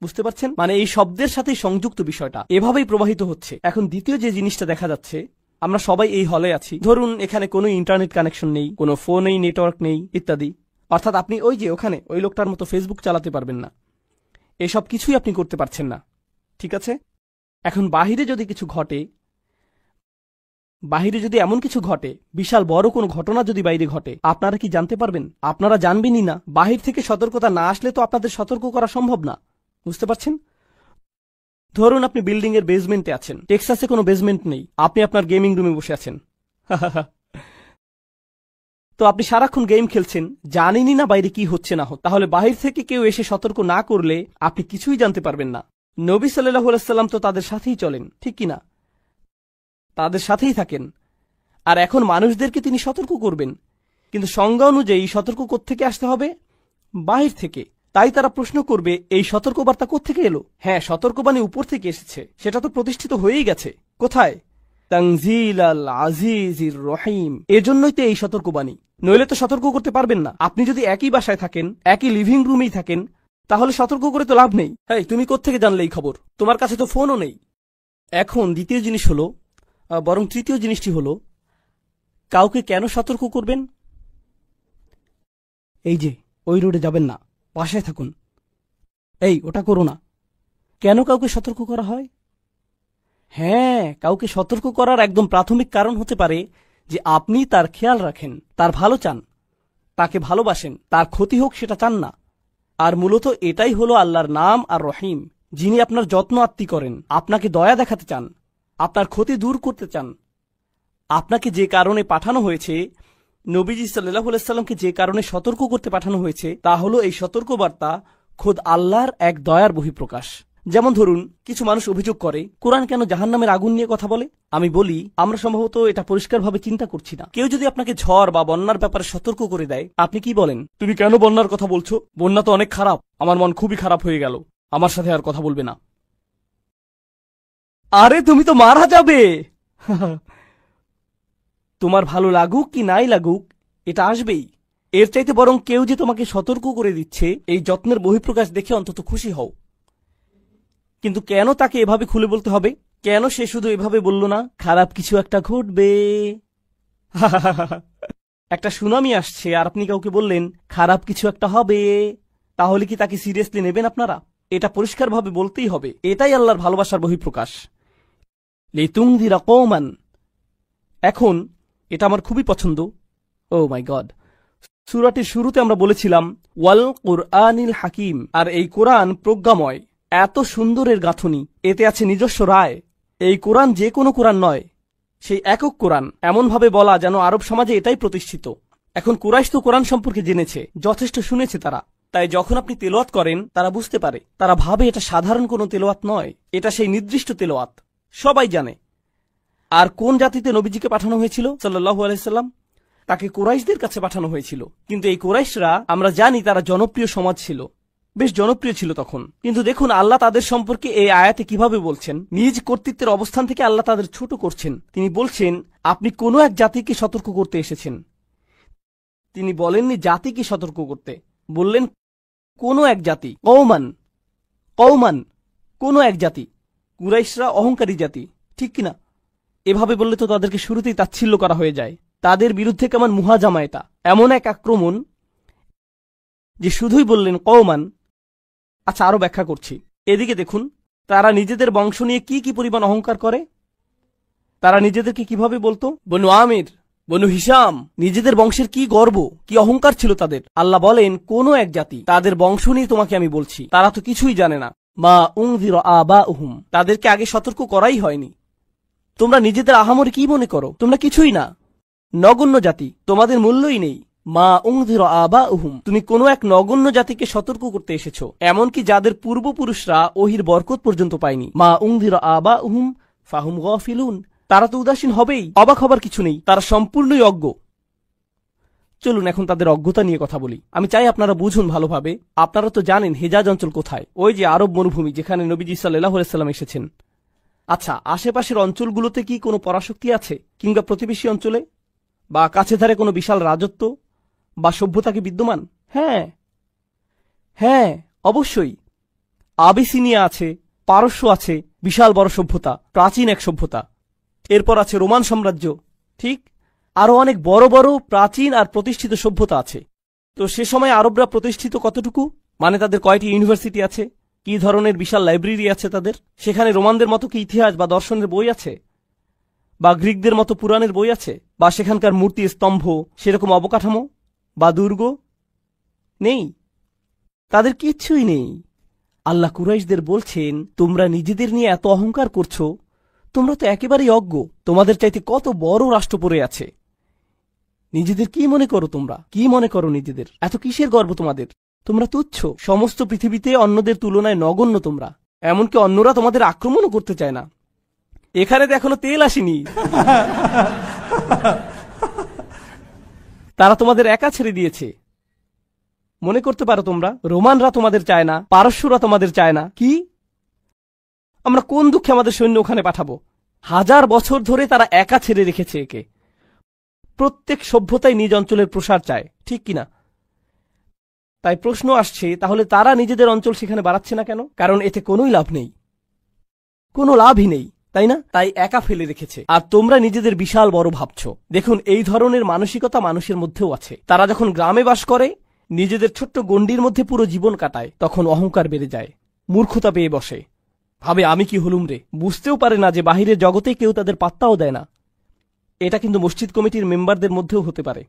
বুঝতে পারছেন? মানে এই শব্দের সাথে সংযুক্ত বিষয়টা এভাবেই প্রবাহিত হচ্ছে। এখন দ্বিতীয় যে জিনিসটা দেখা যাচ্ছে, আমরা সবাই এই হলে আছি, ধরুন এখানে কোনো ইন্টারনেট কানেকশন নেই, কোনো ফোনেই নেটওয়ার্ক নেই, ইত্যাদি। অর্থাৎ আপনি ওই যে ওখানে ওই লোকটার মতো ফেসবুক চালাতে পারবেন না, এসব কিছুই আপনি করতে পারছেন না, ঠিক আছে? এখন বাহিরে যদি কিছু ঘটে, বাহিরে যদি এমন কিছু ঘটে, বিশাল বড় কোনো ঘটনা যদি বাইরে ঘটে, আপনারা কি জানতে পারবেন? আপনারা জানবেনই না। বাহির থেকে সতর্কতা না আসলে তো আপনাদের সতর্ক করা সম্ভব না। বুঝতে পারছেন? ধরুন আপনি বিল্ডিং এর বেসমেন্টে আছেন, টেক্সাসে কোনো বেসমেন্ট নেই, আপনি আপনার গেমিং রুমে বসে আছেন। তো আপনি সারাক্ষণ গেম খেলছেন, জানেনই না বাইরে কি হচ্ছে না হচ্ছে। তাহলে বাহির থেকে কেউ এসে সতর্ক না করলে আপনি কিছুই জানতে পারবেন না। নবী সাল্লাল্লাহু আলাইহি সাল্লাম তো তাদের সাথেই চলেন, ঠিক কিনা? তাদের সাথেই থাকেন, আর এখন মানুষদেরকে তিনি সতর্ক করবেন। কিন্তু সংজ্ঞা অনুযায়ী সতর্ক কোত্থেকে আসতে হবে? বাহির থেকে। তাই তারা প্রশ্ন করবে, এই সতর্কবার্তা কোত্থেকে এলো? হ্যাঁ, সতর্কবাণী উপর থেকে এসেছে, সেটা তো প্রতিষ্ঠিত হয়েই গেছে। কোথায়? তানজিল আল আজিজির রহিম। এজন্যই তো এই সতর্কবাণী, নইলে তো সতর্ক করতে পারবেন না। আপনি যদি একই বাসায় থাকেন, একই লিভিং রুমেই থাকেন, তাহলে সতর্ক করে তো লাভ নেই। হ্যাঁ, তুমি কোত্থেকে জানলে এই খবর? তোমার কাছে তো ফোনও নেই। এখন দ্বিতীয় জিনিস হলো, বরং তৃতীয় জিনিসটি হলো, কাউকে কেন সতর্ক করবেন? এই যে ওই রোডে যাবেন না, বাসায় থাকুন, এই ওটা করো না। কেন কাউকে সতর্ক করা হয়? হ্যাঁ, কাউকে সতর্ক করার একদম প্রাথমিক কারণ হতে পারে যে আপনি তার খেয়াল রাখেন, তার ভালো চান, তাকে ভালোবাসেন, তার ক্ষতি হোক সেটা চান না। আর মূলত এটাই হলো আল্লাহর নাম আর রহিম, যিনি আপনার যত্ন আত্মি করেন, আপনাকে দয়া দেখাতে চান, আপনার ক্ষতি দূর করতে চান। আপনাকে যে কারণে পাঠানো হয়েছে, নবীজি সাল্লাল্লাহু আলাইহি সাল্লামকে যে কারণে সতর্ক করতে পাঠানো হয়েছে, তা হলো এই সতর্কবার্তা খোদ আল্লাহর এক দয়ার বহিঃপ্রকাশ। যেমন ধরুন, কিছু মানুষ অভিযোগ করে কোরআন কেন জাহান্নামের আগুন নিয়ে কথা বলে। আমি বলি, আমরা সম্ভবত এটা পরিষ্কারভাবে চিন্তা করছি না। কেউ যদি আপনাকে ঝড় বা বন্যার ব্যাপারে সতর্ক করে দেয়, আপনি কি বলেন? তুমি কেন বন্যার কথা বলছো? বন্যা তো অনেক খারাপ, আমার মন খুবই খারাপ হয়ে গেল, আমার সাথে আর কথা বলবে না। আরে তুমি তো মারা যাবে। তোমার ভালো লাগুক কি নাই লাগুক, এটা আসবেই। এর চাইতে বরং কেউ যে তোমাকে সতর্ক করে দিচ্ছে, এই যত্নের বহিঃপ্রকাশ দেখে অন্তত খুশি হও। কিন্তু কেন তাকে এভাবে খুলে বলতে হবে? কেন সে শুধু এভাবে বলল না, খারাপ কিছু একটা ঘটবে? একটা সুনামি আসছে আর আপনি কাউকে বললেন খারাপ কিছু একটা হবে, তাহলে কি তাকে সিরিয়াসলি নেবেন আপনারা? এটা পরিষ্কারভাবে বলতেই হবে। এটাই আল্লাহর ভালোবাসার বহিঃপ্রকাশ। লিতুনযিরা কওমান। এখন এটা আমার খুবই পছন্দ। ও মাই গড, সূরাটির শুরুতে আমরা বলেছিলাম ওয়াল কুরআনিল হাকিম, আর এই কোরআন প্রজ্ঞাময়। এত সুন্দরের গাঁথনি, এতে আছে নিজস্ব রায়। এই কোরআন যে কোনো কোরআন নয়, সেই একক কোরআন। এমনভাবে বলা যেন আরব সমাজে এটাই প্রতিষ্ঠিত। এখন কুরাইশ তো কোরআন সম্পর্কে জেনেছে, যথেষ্ট শুনেছে তারা। তাই যখন আপনি তেলাওয়াত করেন, তারা বুঝতে পারে, তারা ভাবে এটা সাধারণ কোনো তেলাওয়াত নয়, এটা সেই নির্দিষ্ট তেলাওয়াত। সবাই জানে। আর কোন জাতিতে নবীজিকে পাঠানো হয়েছিল সাল্লাল্লাহু আলাইহি সাল্লাম? তাকে কুরাইশদের কাছে পাঠানো হয়েছিল। কিন্তু এই কুরাইশরা, আমরা জানি তারা জনপ্রিয় সমাজ ছিল, বেশ জনপ্রিয় ছিল তখন। কিন্তু দেখুন আল্লাহ তাদের সম্পর্কে এই আয়াতে কিভাবে বলছেন। নিজ কর্তৃত্বের অবস্থান থেকে আল্লাহ তাদের ছোট করছেন। তিনি বলছেন, আপনি কোনো এক জাতিকে সতর্ক করতে এসেছেন। তিনি বলেননি জাতিকে সতর্ক করতে, বললেন কোনো এক জাতি। কওমান, কওমান, কোনো এক জাতি। কুরাইশরা অহংকারী জাতি, ঠিক কিনা? এভাবে বললে তো তাদেরকে শুরুতেই তাচ্ছিল্য করা হয়ে যায়। তাদের বিরুদ্ধে কেমন মুহাজামা এটা, এমন এক আক্রমণ যে শুধুই বললেন কওমান। আচ্ছা, আরো ব্যাখ্যা করছি। এদিকে দেখুন, তারা নিজেদের বংশ নিয়ে কি কি পরিমাণ অহংকার করে। তারা নিজেদেরকে কিভাবে বলতো? বনু আমির, বনু হিসাম। নিজেদের বংশের কি গর্ব, কি অহংকার ছিল তাদের। আল্লাহ বলেন কোন এক জাতি, তাদের বংশ নিয়ে তোমাকে আমি বলছি, তারা তো কিছুই জানে না। মা উনযিরা আবাউহুম, তাদেরকে আগে সতর্ক করাই হয়নি। তোমরা নিজেদের আহামরি কি মনে করো? তোমরা কিছুই না, নগণ্য জাতি, তোমাদের মূল্যই নেই। মা উনযিরা আবাউহুম, তুমি কোনো এক নগণ্য জাতিকে সতর্ক করতে এসেছো, এমনকি যাদের পূর্বপুরুষরা ওহির বরকত পর্যন্ত পায়নি। মা উনযিরা আবাউহুম ফাহুম গাফিলুন, তারা তো উদাসীন হবেই, অবাক হবার কিছু নেই, তারা সম্পূর্ণই অজ্ঞ। চলুন এখন তাদের অজ্ঞতা নিয়ে কথা বলি। আমি চাই আপনারা বুঝুন ভালোভাবে। আপনারা তো জানেন হেজাজ অঞ্চল কোথায়, ওই যে আরব মরুভূমি যেখানে নবীজি সাল্লাল্লাহু আলাইহি সাল্লাম এসেছেন। আচ্ছা, আশেপাশের অঞ্চলগুলোতে কি কোনো পরাশক্তি আছে? কিংবা প্রতিবেশী অঞ্চলে বা কাছে ধারে কোনো বিশাল রাজত্ব বা সভ্যতা কি বিদ্যমান? হ্যাঁ হ্যাঁ, অবশ্যই। আবিসিনিয়া আছে, পারস্য আছে, বিশাল বড় সভ্যতা, প্রাচীন এক সভ্যতা। এরপর আছে রোমান সাম্রাজ্য, ঠিক? আরো অনেক বড় বড় প্রাচীন আর প্রতিষ্ঠিত সভ্যতা আছে। তো সে সময় আরবরা প্রতিষ্ঠিত কতটুকু? মানে তাদের কয়টি ইউনিভার্সিটি আছে, কি ধরনের বিশাল লাইব্রেরি আছে তাদের? সেখানে রোমানদের মতো কি ইতিহাস বা দর্শনের বই আছে, বা গ্রিকদের মতো পুরাণের বই আছে, বা সেখানকার মূর্তি স্তম্ভ সেরকম অবকাঠামো বা দুর্গ নেই? তাদের কিচ্ছুই নেই। আল্লাহ কুরাইশদের বলছেন, তোমরা নিজেদের নিয়ে এত অহংকার করছো, তোমরা তো একেবারেই অজ্ঞ। তোমাদের চাইতে কত বড় রাষ্ট্র পড়ে আছে। নিজেদের কি মনে করো? তোমরা কি মনে করো নিজেদের? এত কিসের গর্ব তোমাদের? তোমরা তুচ্ছ, সমস্ত পৃথিবীতে অন্যদের তুলনায় নগণ্য তোমরা। এমনকি অন্যরা তোমাদের আক্রমণও করতে চায় না। এখানে তো এখনো তেল আসেনি। তারা তোমাদের একা ছেড়ে দিয়েছে। মনে করতে পারো তোমরা রোমানরা তোমাদের চায় না, পারস্যরা তোমাদের চায় না। কি? আমরা কোন দুঃখে আমাদের সৈন্য ওখানে পাঠাবো? 1000 বছর ধরে তারা একা ছেড়ে রেখেছে একে। প্রত্যেক সভ্যতাই নিজ অঞ্চলের প্রসার চায়, ঠিক কিনা? তাই প্রশ্ন আসছে, তাহলে তারা নিজেদের অঞ্চল সেখানে বাড়াচ্ছে না কেন? কারণ এতে কোনোই লাভ নেই, কোনো লাভই নেই, তাই না? তাই একা ফেলে রেখেছে। আর তোমরা নিজেদের বিশাল বড় ভাবছো। দেখুন, এই ধরনের মানসিকতা মানুষের মধ্যেও আছে। তারা যখন গ্রামে বাস করে, নিজেদের ছোট্ট গণ্ডির মধ্যে পুরো জীবন কাটায়, তখন অহংকার বেড়ে যায়, মূর্খতা পেয়ে বসে, ভাবে আমি কি হলুম রে। বুঝতেও পারে না যে বাহিরের জগতে কেউ তাদের পাত্তাও দেয় না। এটা কিন্তু মসজিদ কমিটির মেম্বারদের মধ্যেও হতে পারে।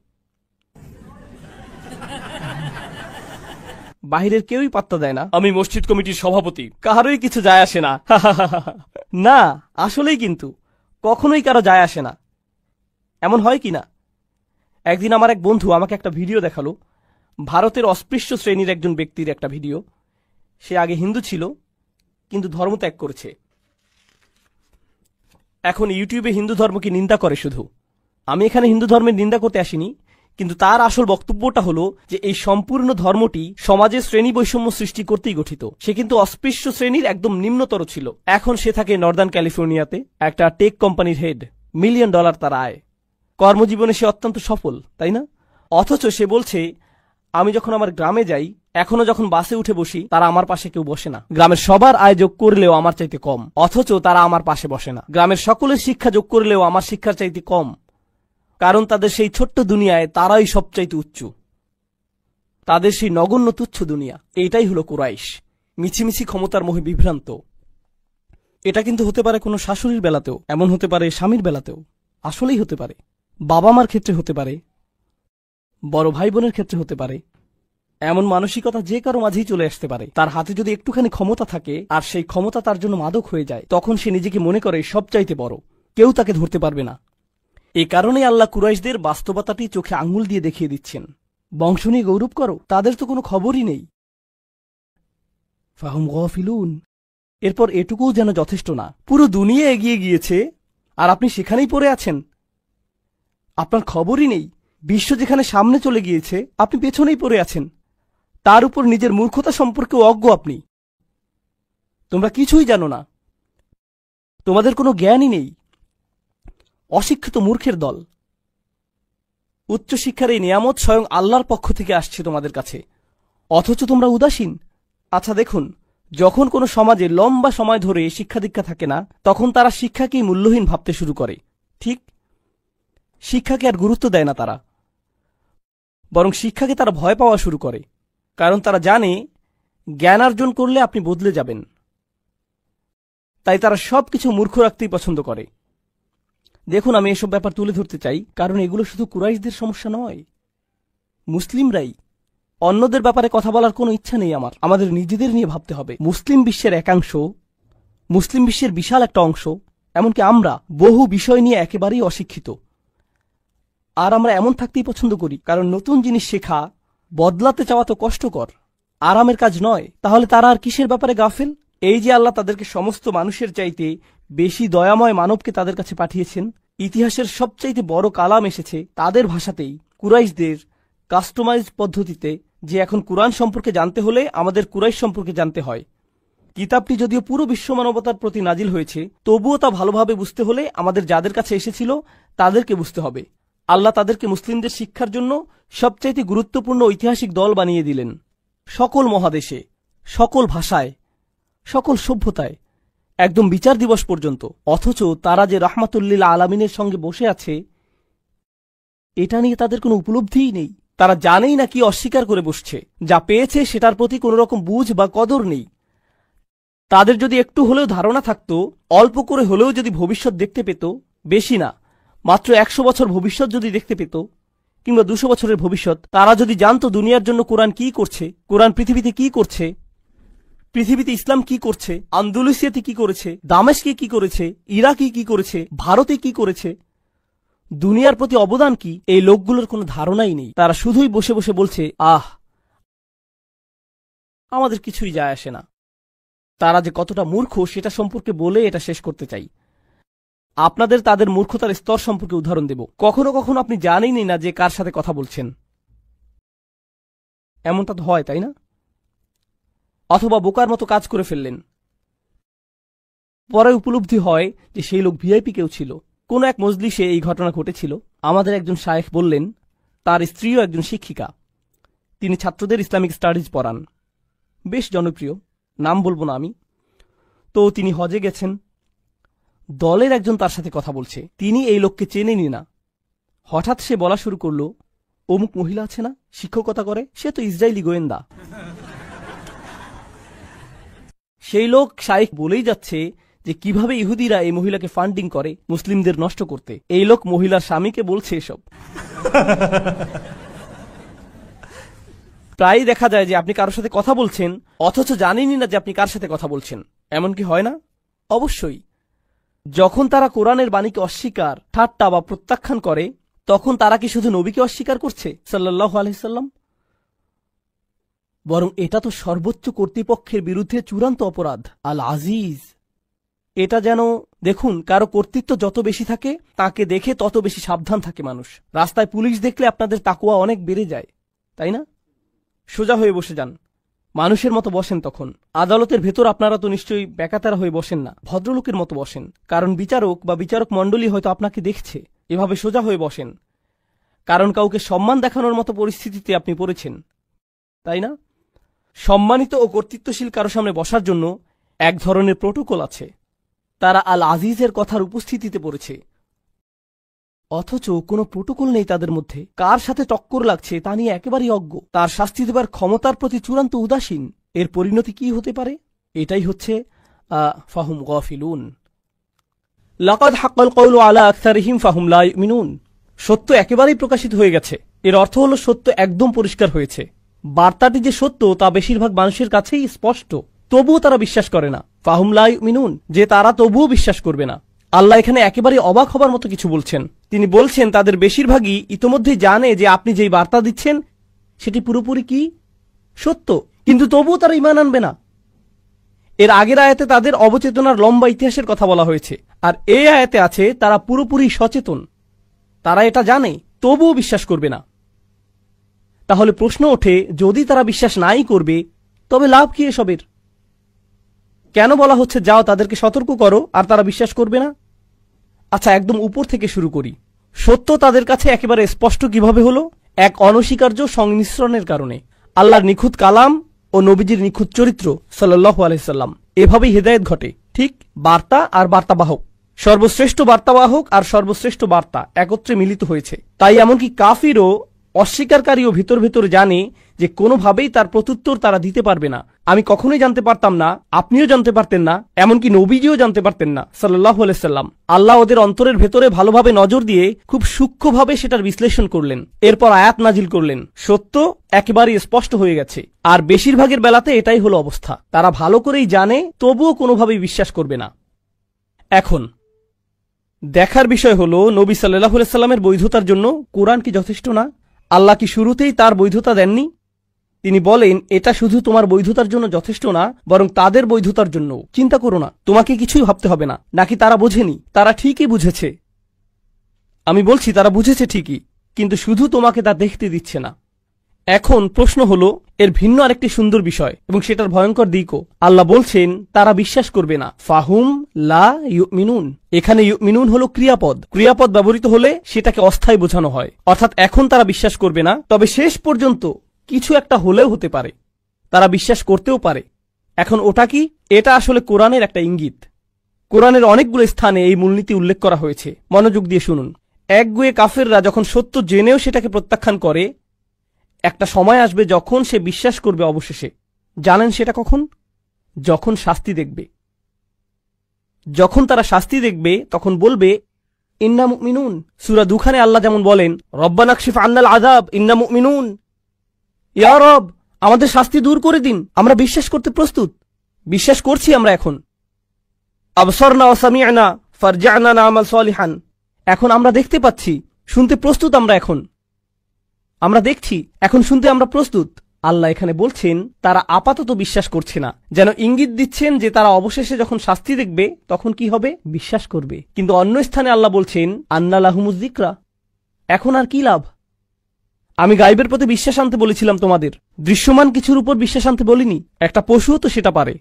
বাহিরের কেউই পাত্তা দেয় না, আমি মসজিদ কমিটির সভাপতি, কারোই কিছু যায় আসে না। না, আসলেই কিন্তু কখনোই কারো যায় আসে না। এমন হয় কি না? একদিন আমার এক বন্ধু আমাকে একটা ভিডিও দেখালো, ভারতের অস্পৃশ্য শ্রেণীর একজন ব্যক্তির একটা ভিডিও। সে আগে হিন্দু ছিল, কিন্তু ধর্ম ত্যাগ করেছে। এখন ইউটিউবে হিন্দু ধর্মকে নিন্দা করে শুধু। আমি এখানে হিন্দু ধর্মের নিন্দা করতে আসিনি, কিন্তু তার আসল বক্তব্যটা হলো যে এই সম্পূর্ণ ধর্মটি সমাজে শ্রেণী বৈষম্য সৃষ্টি করতেই গঠিত। সে কিন্তু অস্পৃশ্য শ্রেণীর একদম নিম্নতর ছিল। এখন সে থাকে নর্দার্ন ক্যালিফোর্নিয়াতে, একটা টেক কোম্পানির হেড, $1 মিলিয়ন তার আয়, কর্মজীবনে সে অত্যন্ত সফল, তাই না? অথচ সে বলছে, আমি যখন আমার গ্রামে যাই, এখনো যখন বাসে উঠে বসি, তারা আমার পাশে কেউ বসে না। গ্রামের সবার আয় যোগ করলেও আমার চাইতে কম, অথচ তারা আমার পাশে বসে না। গ্রামের সকলের শিক্ষা যোগ করলেও আমার শিক্ষার চাইতে কম, কারণ তাদের সেই ছোট্ট দুনিয়ায় তারাই সবচাইতে উচ্চ, তাদের সেই নগণ্য তুচ্ছ দুনিয়া। এইটাই হলো কুরাইশ, মিছিমিছি ক্ষমতার মোহে বিভ্রান্ত। এটা কিন্তু হতে পারে কোনো শাশুড়ির বেলাতেও, এমন হতে পারে স্বামীর বেলাতেও, আসলেই হতে পারে, বাবা মার ক্ষেত্রে হতে পারে, বড় ভাই বোনের ক্ষেত্রে হতে পারে। এমন মানসিকতা যে কারো মাঝেই চলে আসতে পারে। তার হাতে যদি একটুখানি ক্ষমতা থাকে আর সেই ক্ষমতা তার জন্য মাদক হয়ে যায়, তখন সে নিজেকে মনে করে সবচাইতে বড়, কেউ তাকে ধরতে পারবে না। এ কারণেই আল্লাহ কুরাইশদের বাস্তবতাটি চোখে আঙুল দিয়ে দেখিয়ে দিচ্ছেন। বংশ নিয়ে গৌরব করো, তাদের তো কোনো খবরই নেই। ফাহুম গাফিলুন। এরপর এটুকুও যেন যথেষ্ট না, পুরো দুনিয়া এগিয়ে গিয়েছে আর আপনি সেখানেই পড়ে আছেন, আপনার খবরই নেই। বিশ্ব যেখানে সামনে চলে গিয়েছে, আপনি পেছনেই পড়ে আছেন। তার উপর নিজের মূর্খতা সম্পর্কেও অজ্ঞ আপনি। তোমরা কিছুই জানো না, তোমাদের কোনো জ্ঞানই নেই। অশিক্ষিত মূর্খের দল। উচ্চশিক্ষার এই নিয়ামত স্বয়ং আল্লাহর পক্ষ থেকে আসছে তোমাদের কাছে, অথচ তোমরা উদাসীন। আচ্ছা দেখুন, যখন কোনো সমাজে লম্বা সময় ধরে শিক্ষা দীক্ষা থাকে না, তখন তারা শিক্ষাকেই মূল্যহীন ভাবতে শুরু করে। ঠিক, শিক্ষাকে আর গুরুত্ব দেয় না তারা, বরং শিক্ষাকে তারা ভয় পাওয়া শুরু করে। কারণ তারা জানে জ্ঞানার্জন করলে আপনি বদলে যাবেন, তাই তারা সবকিছু মূর্খ রাখতেই পছন্দ করে। দেখুন, আমি এসব ব্যাপার তুলে ধরতে চাই, কারণ এগুলো শুধু কুরাইশদের সমস্যা নয়, মুসলিমরাই। অন্যদের ব্যাপারে কথা বলার কোনো ইচ্ছা নেই আমার, আমাদের নিজেদের নিয়ে ভাবতে হবে। মুসলিম বিশ্বের একাংশ, মুসলিম বিশ্বের বিশাল একটা অংশ, এমনকি আমরা বহু বিষয় নিয়ে একেবারেই অশিক্ষিত। আর আমরা এমন থাকতেই পছন্দ করি, কারণ নতুন জিনিস শেখা, বদলাতে চাওয়া তো কষ্টকর, আরামের কাজ নয়। তাহলে তারা আর কিসের ব্যাপারে গাফেল? এই যে আল্লাহ তাদেরকে সমস্ত মানুষের চাইতে বেশি দয়াময় মানবকে তাদের কাছে পাঠিয়েছেন, ইতিহাসের সবচাইতে বড় কালাম এসেছে তাদের ভাষাতেই, কুরাইশদের কাস্টমাইজড পদ্ধতিতে। যে এখন কুরআন সম্পর্কে জানতে হলে আমাদের কুরাইশ সম্পর্কে জানতে হয়। কিতাবটি যদিও পুরো বিশ্ব মানবতার প্রতি নাজিল হয়েছে, তবুও তা ভালোভাবে বুঝতে হলে আমাদের যাদের কাছে এসেছিল তাদেরকে বুঝতে হবে। আল্লাহ তাদেরকে মুসলিমদের শিক্ষার জন্য সবচাইতে গুরুত্বপূর্ণ ঐতিহাসিক দল বানিয়ে দিলেন, সকল মহাদেশে, সকল ভাষায়, সকল সভ্যতায়, একদম বিচার দিবস পর্যন্ত। অথচ তারা যে রাহমাতুল্লিল আলামিনের সঙ্গে বসে আছে, এটা নিয়ে তাদের কোনো উপলব্ধিই নেই। তারা জানেই না কি অস্বীকার করে বসছে। যা পেয়েছে সেটার প্রতি কোনো রকম বুঝ বা কদর নেই। তাদের যদি একটু হলেও ধারণা থাকতো, অল্প করে হলেও যদি ভবিষ্যৎ দেখতে পেত, বেশি না, মাত্র 100 বছর ভবিষ্যৎ যদি দেখতে পেত, কিংবা 200 বছরের ভবিষ্যৎ, তারা যদি জানতো দুনিয়ার জন্য কোরআন কি করছে, কোরআন পৃথিবীতে কি করছে, পৃথিবীতে ইসলাম কি করছে, আন্দোলুসিয়াতে কি করেছে, দামেস্কে কি করেছে, ইরাকে কি করেছে, ভারতে কি করেছে, দুনিয়ার প্রতি অবদান কি, এই লোকগুলোর কোনো ধারণাই নেই। তারা শুধুই বসে বসে বলছে, আহ, আমাদের কিছুই যায় আসে না। তারা যে কতটা মূর্খ সেটা সম্পর্কে বলে এটা শেষ করতে চাই। আপনাদের তাদের মূর্খতার স্তর সম্পর্কে উদাহরণ দেব। কখনো কখনো আপনি জানেনই না যে কার সাথে কথা বলছেন, এমনটা তো হয়, তাই না? অথবা বোকার মতো কাজ করে ফেললেন, পরে উপলব্ধি হয় যে সেই লোক ভিআইপি কেউ ছিল। কোন এক মজলিসে এই ঘটনা ঘটেছিল। আমাদের একজন শায়েখ বললেন তার স্ত্রীও একজন শিক্ষিকা, তিনি ছাত্রদের ইসলামিক স্টাডিজ পড়ান, বেশ জনপ্রিয়, নাম বলবো না আমি। তো তিনি হজে গেছেন, দলের একজন তার সাথে কথা বলছে, তিনি এই লোককে চেনেনি না। হঠাৎ সে বলা শুরু করলো, অমুক মহিলা আছে না, শিক্ষকতা করে, সে তো ইসরায়েলি গোয়েন্দা। সেই লোক শায়েখ বলেই যাচ্ছে যে কিভাবে ইহুদিরা এই মহিলাকে ফান্ডিং করে মুসলিমদের নষ্ট করতে। এই লোক মহিলার স্বামীকে বলছে এসব। প্রায়ই দেখা যায় যে আপনি কারোর সাথে কথা বলছেন অথচ জানেনই না যে আপনি কার সাথে কথা বলছেন। এমন কি হয় না? অবশ্যই। যখন তারা কোরআনের বাণীকে অস্বীকার, ঠাট্টা বা প্রত্যাখ্যান করে, তখন তারা কি শুধু নবীকে অস্বীকার করছে সাল্লাল্লাহু আলাইহি সাল্লাম? বরং এটা তো সর্বোচ্চ কর্তৃপক্ষের বিরুদ্ধে চূড়ান্ত অপরাধ। আল আজিজ, এটা যেন দেখুন, কারো কর্তৃত্ব যত বেশি থাকে তাকে দেখে তত বেশি সাবধান থাকে মানুষ। রাস্তায় পুলিশ দেখলে আপনাদের তাকওয়া অনেক বেড়ে যায়, তাই না? সোজা হয়ে বসে যান, মানুষের মতো বসেন। তখন আদালতের ভেতর আপনারা তো নিশ্চয়ই বেকাতারা হয়ে বসেন না, ভদ্রলোকের মতো বসেন, কারণ বিচারক বা বিচারক মণ্ডলী হয়তো আপনাকে দেখছে। এভাবে সোজা হয়ে বসেন, কারণ কাউকে সম্মান দেখানোর মতো পরিস্থিতিতে আপনি পড়েছেন, তাই না? সম্মানিত ও কর্তৃত্বশীল কারো সামনে বসার জন্য এক ধরনের প্রোটোকল আছে। তারা আল আজিজের কথার উপস্থিতিতে পড়েছে, অথচ কোনো প্রোটোকল নেই তাদের মধ্যে। কার সাথে টক্কর লাগছে তা নিয়ে একেবারেই অজ্ঞ, তার শাস্তি দেবার ক্ষমতার প্রতি চূড়ান্ত উদাসীন। এর পরিণতি কি হতে পারে? এটাই হচ্ছে ফাহুম গাফিলুন। লাকাদ হাক্কাল কওলু আলা আকসারিহিম ফাহুম লা ইউমিনুন। সত্য একেবারেই প্রকাশিত হয়ে গেছে। এর অর্থ হলো সত্য একদম পরিষ্কার হয়েছে। বার্তাটি যে সত্য তা বেশিরভাগ মানুষের কাছেই স্পষ্ট, তবুও তারা বিশ্বাস করে না। ফাহুম লা ইউমিনুন, যে তারা তবুও বিশ্বাস করবে না। আল্লাহ এখানে একেবারে অবাক হবার মতো কিছু বলছেন। তিনি বলছেন তাদের বেশিরভাগই ইতোমধ্যেই জানে যে আপনি যেই বার্তা দিচ্ছেন সেটি পুরোপুরি কি সত্য, কিন্তু তবুও তারা ঈমান আনবে না। এর আগের আয়াতে তাদের অবচেতনার লম্বা ইতিহাসের কথা বলা হয়েছে, আর এই আয়াতে আছে তারা পুরোপুরি সচেতন, তারা এটা জানে, তবুও বিশ্বাস করবে না। তাহলে প্রশ্ন ওঠে, যদি তারা বিশ্বাস নাই করবে তবে লাভ কি এসবের? কেন বলা হচ্ছে যাও তাদেরকে সতর্ক করো, আর তারা বিশ্বাস করবে না? আচ্ছা, একদম উপর থেকে শুরু করি। সত্য তাদের কাছে একেবারে স্পষ্ট কিভাবে হলো? এক অনস্বীকার্য সংমিশ্রণের কারণে। আল্লাহর নিখুঁত কালাম ও নবীজির নিখুঁত চরিত্র সাল্লাল্লাহু আলাইহি সাল্লাম, এভাবেই হেদায়েত ঘটে। ঠিক বার্তা আর বার্তাবাহক, সর্বশ্রেষ্ঠ বার্তাবাহক আর সর্বশ্রেষ্ঠ বার্তা একত্রে মিলিত হয়েছে। তাই এমনকি কাফিরও, অস্বীকারীও ভিতর ভিতর জানে যে কোনোভাবেই তার প্রত্যুত্তর তারা দিতে পারবে না। আমি কখনোই জানতে পারতাম না, আপনিও জানতে পারতেন না, এমনকি নবীজিও জানতে পারতেন না সাল্লাল্লাহু আলাইহি সাল্লাম। আল্লাহ ওদের অন্তরের ভেতরে ভালোভাবে নজর দিয়ে খুব সূক্ষ্মভাবে সেটার বিশ্লেষণ করলেন, এরপর আয়াত নাজিল করলেন। সত্য একেবারেই স্পষ্ট হয়ে গেছে, আর বেশিরভাগের বেলাতে এটাই হলো অবস্থা। তারা ভালো করেই জানে, তবুও কোনোভাবেই বিশ্বাস করবে না। এখন দেখার বিষয় হলো, নবী সাল্লাল্লাহু আলাইহি সাল্লামের বৈধতার জন্য কোরআন কি যথেষ্ট না? আল্লাহ কি শুরুতেই তার বৈধতা দেননি? তিনি বলেন, এটা শুধু তোমার বৈধতার জন্য যথেষ্ট না, বরং তাদের বৈধতার জন্য। চিন্তা করো না, তোমাকে কিছুই ভাবতে হবে না। নাকি তারা বোঝেনি? তারা ঠিকই বুঝেছে। আমি বলছি তারা বুঝেছে ঠিকই, কিন্তু শুধু তোমাকে তা দেখতে দিচ্ছে না। এখন প্রশ্ন হলো, এর ভিন্ন আরেকটি সুন্দর বিষয় এবং সেটার ভয়ঙ্কর দিকও। আল্লাহ বলছেন তারা বিশ্বাস করবে না। ফাহুম লা ইউমিনুন, এখানে ইউমিনুন হলো ক্রিয়াপদ। ক্রিয়াপদ ব্যবহৃত হলে সেটাকে অস্থায়ী বোঝানো হয়, অর্থাৎ এখন তারা বিশ্বাস করবে না, তবে শেষ পর্যন্ত কিছু একটা হলেও হতে পারে, তারা বিশ্বাস করতেও পারে। এখন ওটা কি? এটা আসলে কোরআনের একটা ইঙ্গিত। কোরআনের অনেকগুলো স্থানে এই মূলনীতি উল্লেখ করা হয়েছে, মনোযোগ দিয়ে শুনুন। একগুঁয়ে কাফেররা যখন সত্য জেনেও সেটাকে প্রত্যাখ্যান করে, একটা সময় আসবে যখন সে বিশ্বাস করবে অবশেষে। জানেন সেটা কখন? যখন শাস্তি দেখবে। যখন তারা শাস্তি দেখবে তখন বলবে ইন্না মুমিনুন। সূরা দুখানে আল্লাহ যেমন বলেন, রব্বানা কশিফ আন্নাল আযাব ইন্না মুমিনুন, ইয়া রব আমাদের শাস্তি দূর করে দিন, আমরা বিশ্বাস করতে প্রস্তুত, বিশ্বাস করছি আমরা এখন। আবসারনা ওয়া সামি'না ফারজি'না না'মাল সালিহান, এখন আমরা দেখতে পাচ্ছি, শুনতে প্রস্তুত আমরা এখন। আমরা দেখছি, এখন শুনতে আমরা প্রস্তুত। আল্লাহ এখানে বলছেন তারা আপাতত বিশ্বাস করছে না, যেন ইঙ্গিত দিচ্ছেন যে তারা অবশেষে যখন শাস্তি দেখবে তখন কি হবে? বিশ্বাস করবে। কিন্তু অন্য স্থানে আল্লাহ বলছেন আন্না লাহুমুজ যিকরা, এখন আর কি লাভ? আমি গায়বের প্রতি বিশ্বাস আনতে বলেছিলাম তোমাদের, দৃশ্যমান কিছুর উপর বিশ্বাস আনতে বলিনি। একটা পশুও তো সেটা পারে,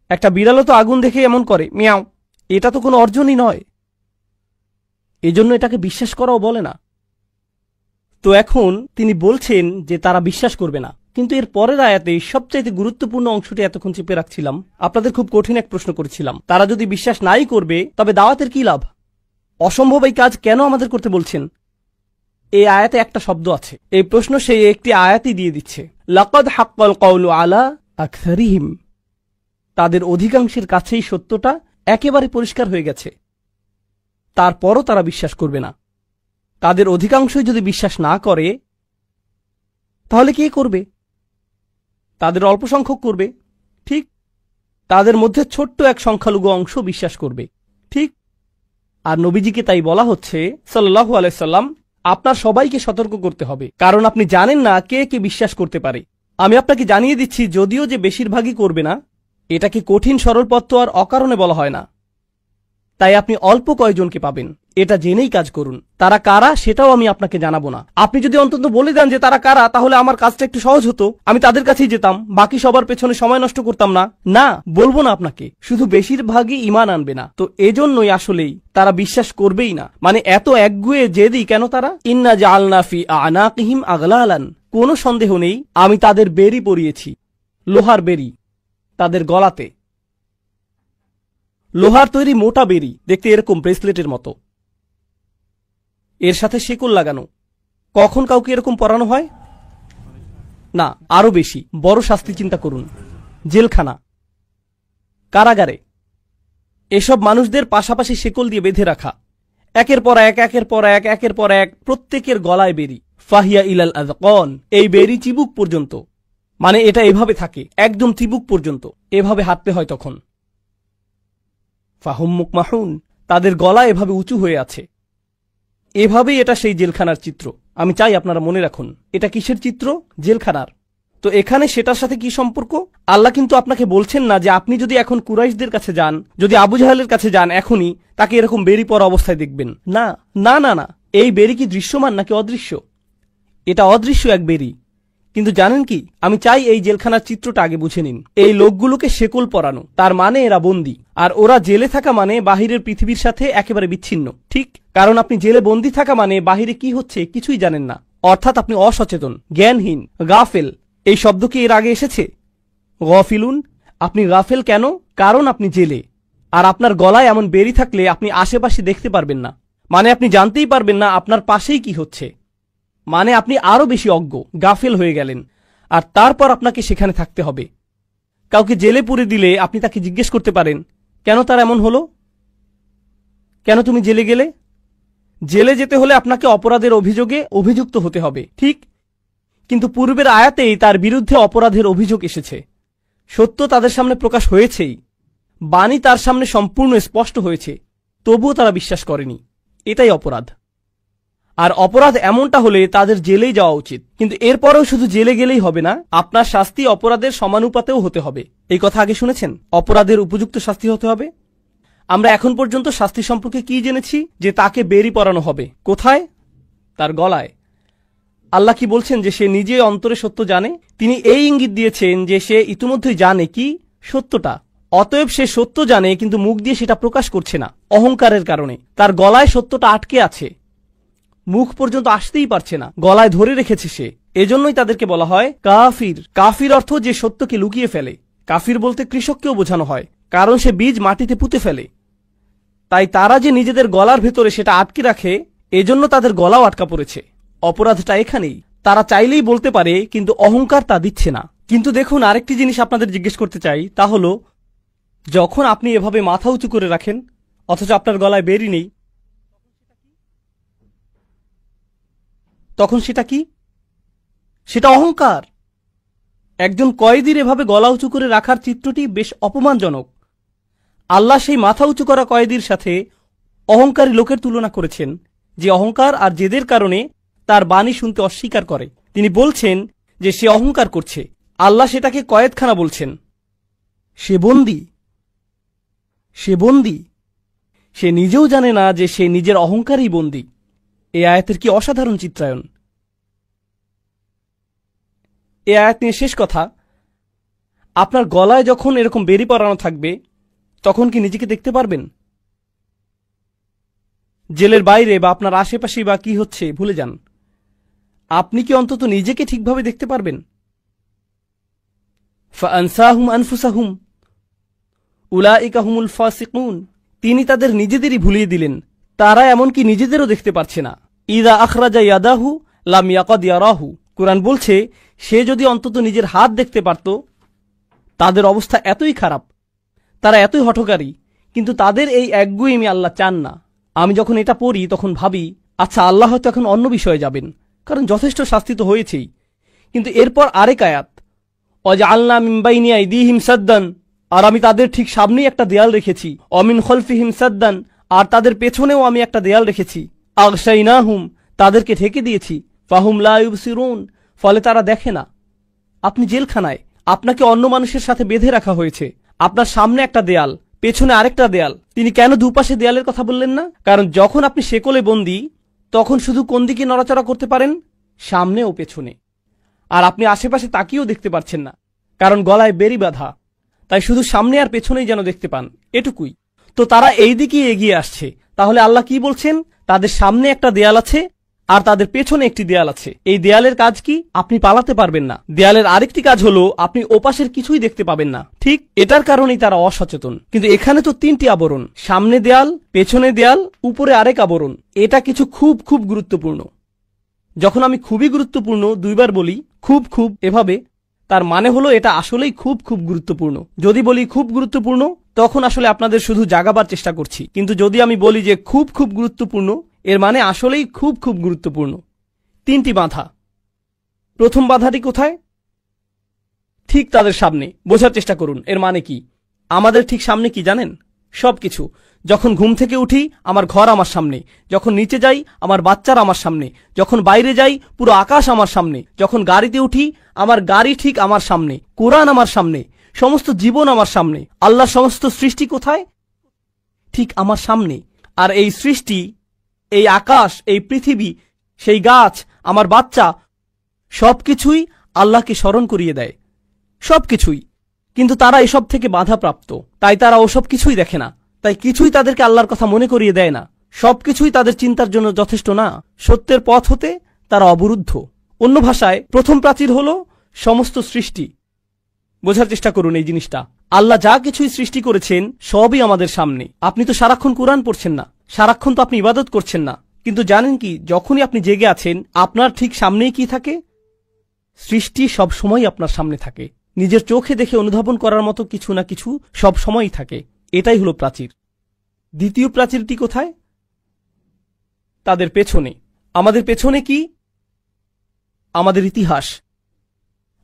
একটা বিড়ালও তো আগুন দেখে এমন করে মিয়াও, এটা তো কোনো অর্জনই নয়, এজন্য এটাকে বিশ্বাস করাও বলে না। তো এখন তিনি বলছেন যে তারা বিশ্বাস করবে না। কিন্তু এর পরের আয়াতে সবচাইতে গুরুত্বপূর্ণ অংশটি এতক্ষণ চেপে রাখছিলাম, আপনাদের খুব কঠিন এক প্রশ্ন করেছিলাম, তারা যদি বিশ্বাস নাই করবে তবে দাওয়াতের কি লাভ? অসম্ভব এই কাজ কেন আমাদের করতে বলছেন? এই আয়াতে একটা শব্দ আছে, এই প্রশ্ন সেই একটি আয়াতই দিয়ে দিচ্ছে। লাকাদ হাক্কাল কওলু আলা আকসারিহিম, তাদের অধিকাংশের কাছেই সত্যটা একেবারে পরিষ্কার হয়ে গেছে, তারপরও তারা বিশ্বাস করবে না। তাদের অধিকাংশই যদি বিশ্বাস না করে তাহলে কে করবে? তাদের অল্প সংখ্যক করবে, ঠিক। তাদের মধ্যে ছোট্ট এক সংখ্যালঘু অংশ বিশ্বাস করবে, ঠিক। আর নবীজিকে তাই বলা হচ্ছে সাল্লাল্লাহু আলাইহি সাল্লাম, আপনার সবাইকে সতর্ক করতে হবে, কারণ আপনি জানেন না কে কে বিশ্বাস করতে পারে। আমি আপনাকে জানিয়ে দিচ্ছি, যদিও যে বেশিরভাগই করবে না, এটাকে কঠিন সরল পথ তো আর অকারণে বলা হয় না। তাই আপনি অল্প কয়েকজনকে পাবেন, এটা জেনেই কাজ করুন। তারা কারা সেটাও আমি আপনাকে জানাবো না। আপনি যদি অন্তত বলে দেন যে তারা কারা, তাহলে আমার কাজটা একটু সহজ হতো, আমি তাদের কাছেই যেতাম, বাকি সবার পেছনে সময় নষ্ট করতাম না। না, বলবো না আপনাকে, শুধু বেশিরভাগই ঈমান আনবে না, তো এজন্যই আসলেই তারা বিশ্বাস করবেই না। মানে এত একগুঁয়ে জেদি কেন তারা? ইন্না জাআলনা ফি আনাকিহিম আগলালান, কোনো সন্দেহ নেই আমি তাদের বেরি পরিয়েছি, লোহার বেরি তাদের গলাতে, লোহার তৈরি মোটা বেরি, দেখতে এরকম ব্রেসলেটের মতো, এর সাথে শিকল লাগানো। কখন কাউকে এরকম পরানো হয়? না, আরো বেশি বড় শাস্তি চিন্তা করুন, জেলখানা, কারাগারে এসব মানুষদের পাশাপাশি শিকল দিয়ে বেঁধে রাখা, একের পর এক একের পর এক একের পর এক, প্রত্যেকের গলায় বেরি। ফাহিয়া ইলাল আযকান, এই বেরি চিবুক পর্যন্ত, মানে এটা এভাবে থাকে একদম চিবুক পর্যন্ত, এভাবে হাঁটতে হয় তখন। ফাহুম মুকমাহুন, তাদের গলা এভাবে উঁচু হয়ে আছে। এভাবেই এটা সেই জেলখানার চিত্র। আমি চাই আপনারা মনে রাখুন, এটা কিসের চিত্র? জেলখানার। তো এখানে সেটার সাথে কি সম্পর্ক? আল্লাহ কিন্তু আপনাকে বলছেন না যে আপনি যদি এখন কুরাইশদের কাছে যান, যদি আবু জাহেলের কাছে যান, এখনই তাকে এরকম বেরি পরা অবস্থায় দেখবেন। না না না না, এই বেরি কি দৃশ্যমান নাকি অদৃশ্য? এটা অদৃশ্য এক বেরি। কিন্তু জানেন কি, আমি চাই এই জেলখানার চিত্রটা আগে বুঝে নিন। এই লোকগুলোকে শেকল পরানো, তার মানে এরা বন্দী, আর ওরা জেলে থাকা মানে বাহিরের পৃথিবীর সাথে একেবারে বিচ্ছিন্ন। ঠিক, কারণ আপনি জেলে বন্দী থাকা মানে বাহিরে কি হচ্ছে কিছুই জানেন না, অর্থাৎ আপনি অসচেতন, জ্ঞানহীন, গাফেল। এই শব্দ কি এর আগে এসেছে? গফিলুন। আপনি গাফেল কেন? কারণ আপনি জেলে, আর আপনার গলায় এমন বেরি থাকলে আপনি আশেপাশে দেখতে পারবেন না, মানে আপনি জানতেই পারবেন না আপনার পাশেই কি হচ্ছে, মানে আপনি আরো বেশি অজ্ঞ, গাফেল হয়ে গেলেন। আর তারপর আপনাকে সেখানে থাকতে হবে। কাউকে জেলে পুরে দিলে আপনি তাকে জিজ্ঞেস করতে পারেন, কেন তার এমন হলো? কেন তুমি জেলে গেলে? জেলে যেতে হলে আপনাকে অপরাধের অভিযোগে অভিযুক্ত হতে হবে, ঠিক? কিন্তু পূর্বের আয়াতেই তার বিরুদ্ধে অপরাধের অভিযোগ এসেছে। সত্য তাদের সামনে প্রকাশ হয়েছেই, বাণী তার সামনে সম্পূর্ণ স্পষ্ট হয়েছে, তবুও তারা বিশ্বাস করেনি। এটাই অপরাধ। আর অপরাধ এমনটা হলে তাদের জেলেই যাওয়া উচিত। কিন্তু এরপরেও শুধু জেলে গেলেই হবে না, আপনার শাস্তি অপরাধের সমানুপাতেও হতে হবে। এই কথা আগে শুনেছেন? অপরাধের উপযুক্ত শাস্তি হতে হবে। আমরা এখন পর্যন্ত শাস্তি সম্পর্কে কি জেনেছি? যে তাকে বেরি পরানো হবে। কোথায়? তার গলায়। আল্লাহ কি বলছেন? যে সে নিজে অন্তরে সত্য জানে। তিনি এই ইঙ্গিত দিয়েছেন যে সে ইতিমধ্যেই জানে কি? সত্যটা। অতএব সে সত্য জানে, কিন্তু মুখ দিয়ে সেটা প্রকাশ করছে না, অহংকারের কারণে। তার গলায় সত্যটা আটকে আছে, মুখ পর্যন্ত আসতেই পারছে না, গলায় ধরে রেখেছে সে। এজন্যই তাদেরকে বলা হয় কাফির। কাফির অর্থ যে সত্যকে লুকিয়ে ফেলে। কাফির বলতে কৃষককেও বোঝানো হয়, কারণ সে বীজ মাটিতে পুঁতে ফেলে। তাই তারা যে নিজেদের গলার ভেতরে সেটা আটকে রাখে, এজন্য তাদের গলাও আটকা পড়েছে। অপরাধটা এখানেই। তারা চাইলেই বলতে পারে, কিন্তু অহংকার তা দিচ্ছে না। কিন্তু দেখুন, আরেকটি জিনিস আপনাদের জিজ্ঞেস করতে চাই, তা হলো যখন আপনি এভাবে মাথা উঁচু করে রাখেন অথচ আপনার গলায় বেরি নেই, তখন সেটা কি? সেটা অহংকার। একজন কয়েদির এভাবে গলা উঁচু করে রাখার চিত্রটি বেশ অপমানজনক। আল্লাহ সেই মাথা উঁচু করা কয়েদির সাথে অহংকারী লোকের তুলনা করেছেন, যে অহংকার আর জেদের কারণে তার বাণী শুনতে অস্বীকার করে। তিনি বলছেন যে সে অহংকার করছে। আল্লাহ সেটাকে কয়েদখানা বলছেন। সে বন্দী, সে বন্দী। সে নিজেও জানে না যে সে নিজের অহংকারই বন্দী। এই আয়াতের কি অসাধারণ চিত্রায়ন! এই আয়াত নিয়ে শেষ কথা, আপনার গলায় যখন এরকম বেরি পরানো থাকবে, তখন কি নিজেকে দেখতে পারবেন? জেলের বাইরে বা আপনার আশেপাশে বা কি হচ্ছে ভুলে যান, আপনি কি অন্তত নিজেকে ঠিকভাবে দেখতে পারবেন? ফাআনসাহুম আনফুসাহুম উলাইকা হুমুল ফাসিকুন। তিনি তাদের নিজেদেরই ভুলিয়ে দিলেন, তারা এমনকি নিজেদেরও দেখতে পারছে না। ইদা আখরাজা ইয়াদাহু লাম ইয়াকাদ ইয়ারাহু। কুরআন বলছে, সে যদি অন্তত নিজের হাত দেখতে পারত। তাদের অবস্থা এতই খারাপ, তারা এতই হঠকারী, কিন্তু তাদের এই একগুঁয়েমি আল্লাহ চান না। আমি যখন এটা পড়ি তখন ভাবি, আচ্ছা, আল্লাহ হয়তো এখন অন্য বিষয়ে যাবেন, কারণ যথেষ্ট শাস্তি তো হয়েছেই। কিন্তু এরপর আরেক আয়াত, ওয়াজআলনা মিন বাইনি আইদিহিম সাদ্দান, আর আমি তাদের ঠিক সামনেই একটা দেয়াল রেখেছি। অমিন খলফিহিম সাদ্দান, আর তাদের পেছনেও আমি একটা দেয়াল রেখেছি। আগশাইনাহুম, তাদেরকে ঢেকে দিয়েছি, ফাহুম লা ইউবসিরুন, ফলে তারা দেখে না। আপনি জেলখানায়, আপনাকে অন্য মানুষের সাথে বেঁধে রাখা হয়েছে, আপনার সামনে একটা দেয়াল, পেছনে আরেকটা দেয়াল। তিনি কেন দুপাশে দেয়ালের কথা বললেন না? কারণ যখন আপনি শেকলে বন্দী, তখন শুধু কোন দিকে নড়াচড়া করতে পারেন? সামনে ও পেছনে। আর আপনি আশেপাশে তাকিয়েও দেখতে পারছেন না, কারণ গলায় বেড়ি বাঁধা। তাই শুধু সামনে আর পেছনেই যেন দেখতে পান, এটুকুই। তো তারা এই দিকেই এগিয়ে আসছে। তাহলে আল্লাহ কি বলছেন? তাদের সামনে একটা দেয়াল আছে আর তাদের পেছনে একটি দেয়াল আছে। এই দেয়ালের কাজ কি? আপনি পালাতে পারবেন না। দেয়ালের আরেকটি কাজ হলো আপনি ওপাশের কিছুই দেখতে পাবেন না। ঠিক এটার কারণেই তারা অসচেতন। কিন্তু এখানে তো তিনটি আবরণ, সামনে দেয়াল, পেছনে দেয়াল, উপরে আরেক আবরণ। এটা কিছু খুব খুব গুরুত্বপূর্ণ। যখন আমি খুবই গুরুত্বপূর্ণ দুইবার বলি, খুব খুব এভাবে, তার মানে হলো এটা আসলেই খুব খুব গুরুত্বপূর্ণ। যদি বলি খুব গুরুত্বপূর্ণ, তখন আসলে আপনাদের শুধু জাগাবার চেষ্টা করছি। কিন্তু যদি আমি বলি যে খুব খুব গুরুত্বপূর্ণ, এর মানে আসলেই খুব খুব গুরুত্বপূর্ণ। তিনটি বাধা। প্রথম বাধাটি কোথায়? ঠিক তাদের সামনে। বোঝার চেষ্টা করুন এর মানে কি। আমাদের ঠিক সামনে কি জানেন? সবকিছু। যখন ঘুম থেকে উঠি, আমার ঘর আমার সামনে। যখন নিচে যাই, আমার বাচ্চারা আমার সামনে। যখন বাইরে যাই, পুরো আকাশ আমার সামনে। যখন গাড়িতে উঠি, আমার গাড়ি ঠিক আমার সামনে। কোরআন আমার সামনে। সমস্ত জীবন আমার সামনে। আল্লাহর সমস্ত সৃষ্টি কোথায়? ঠিক আমার সামনে। আর এই সৃষ্টি, এই আকাশ, এই পৃথিবী, সেই গাছ, আমার বাচ্চা, সবকিছুই আল্লাহকে স্মরণ করিয়ে দেয়। সবকিছুই। কিন্তু তারা এসব থেকে বাধাপ্রাপ্ত, তাই তারা ওসব কিছুই দেখে না। তাই কিছুই তাদেরকে আল্লাহর কথা মনে করিয়ে দেয় না। সবকিছুই তাদের চিন্তার জন্য যথেষ্ট না। সত্যের পথ হতে তারা অবরুদ্ধ। অন্য ভাষায় প্রথম প্রাচীর হল সমস্ত সৃষ্টি। বোঝার চেষ্টা করুন এই জিনিসটা। আল্লাহ যা কিছুই সৃষ্টি করেছেন সবই আমাদের সামনে। আপনি তো সারাক্ষণ কোরআন পড়ছেন না, সারাক্ষণ তো আপনি ইবাদত করছেন না। কিন্তু জানেন কি, যখনই আপনি জেগে আছেন, আপনার ঠিক সামনেই কি থাকে? সৃষ্টি সব সময় আপনার সামনে থাকে। নিজের চোখে দেখে অনুধাবন করার মতো কিছু না কিছু সব সময়ই থাকে। এটাই হলো প্রাচীর। দ্বিতীয় প্রাচীরটি কোথায়? তাদের পেছনে। আমাদের পেছনে কি? আমাদের ইতিহাস,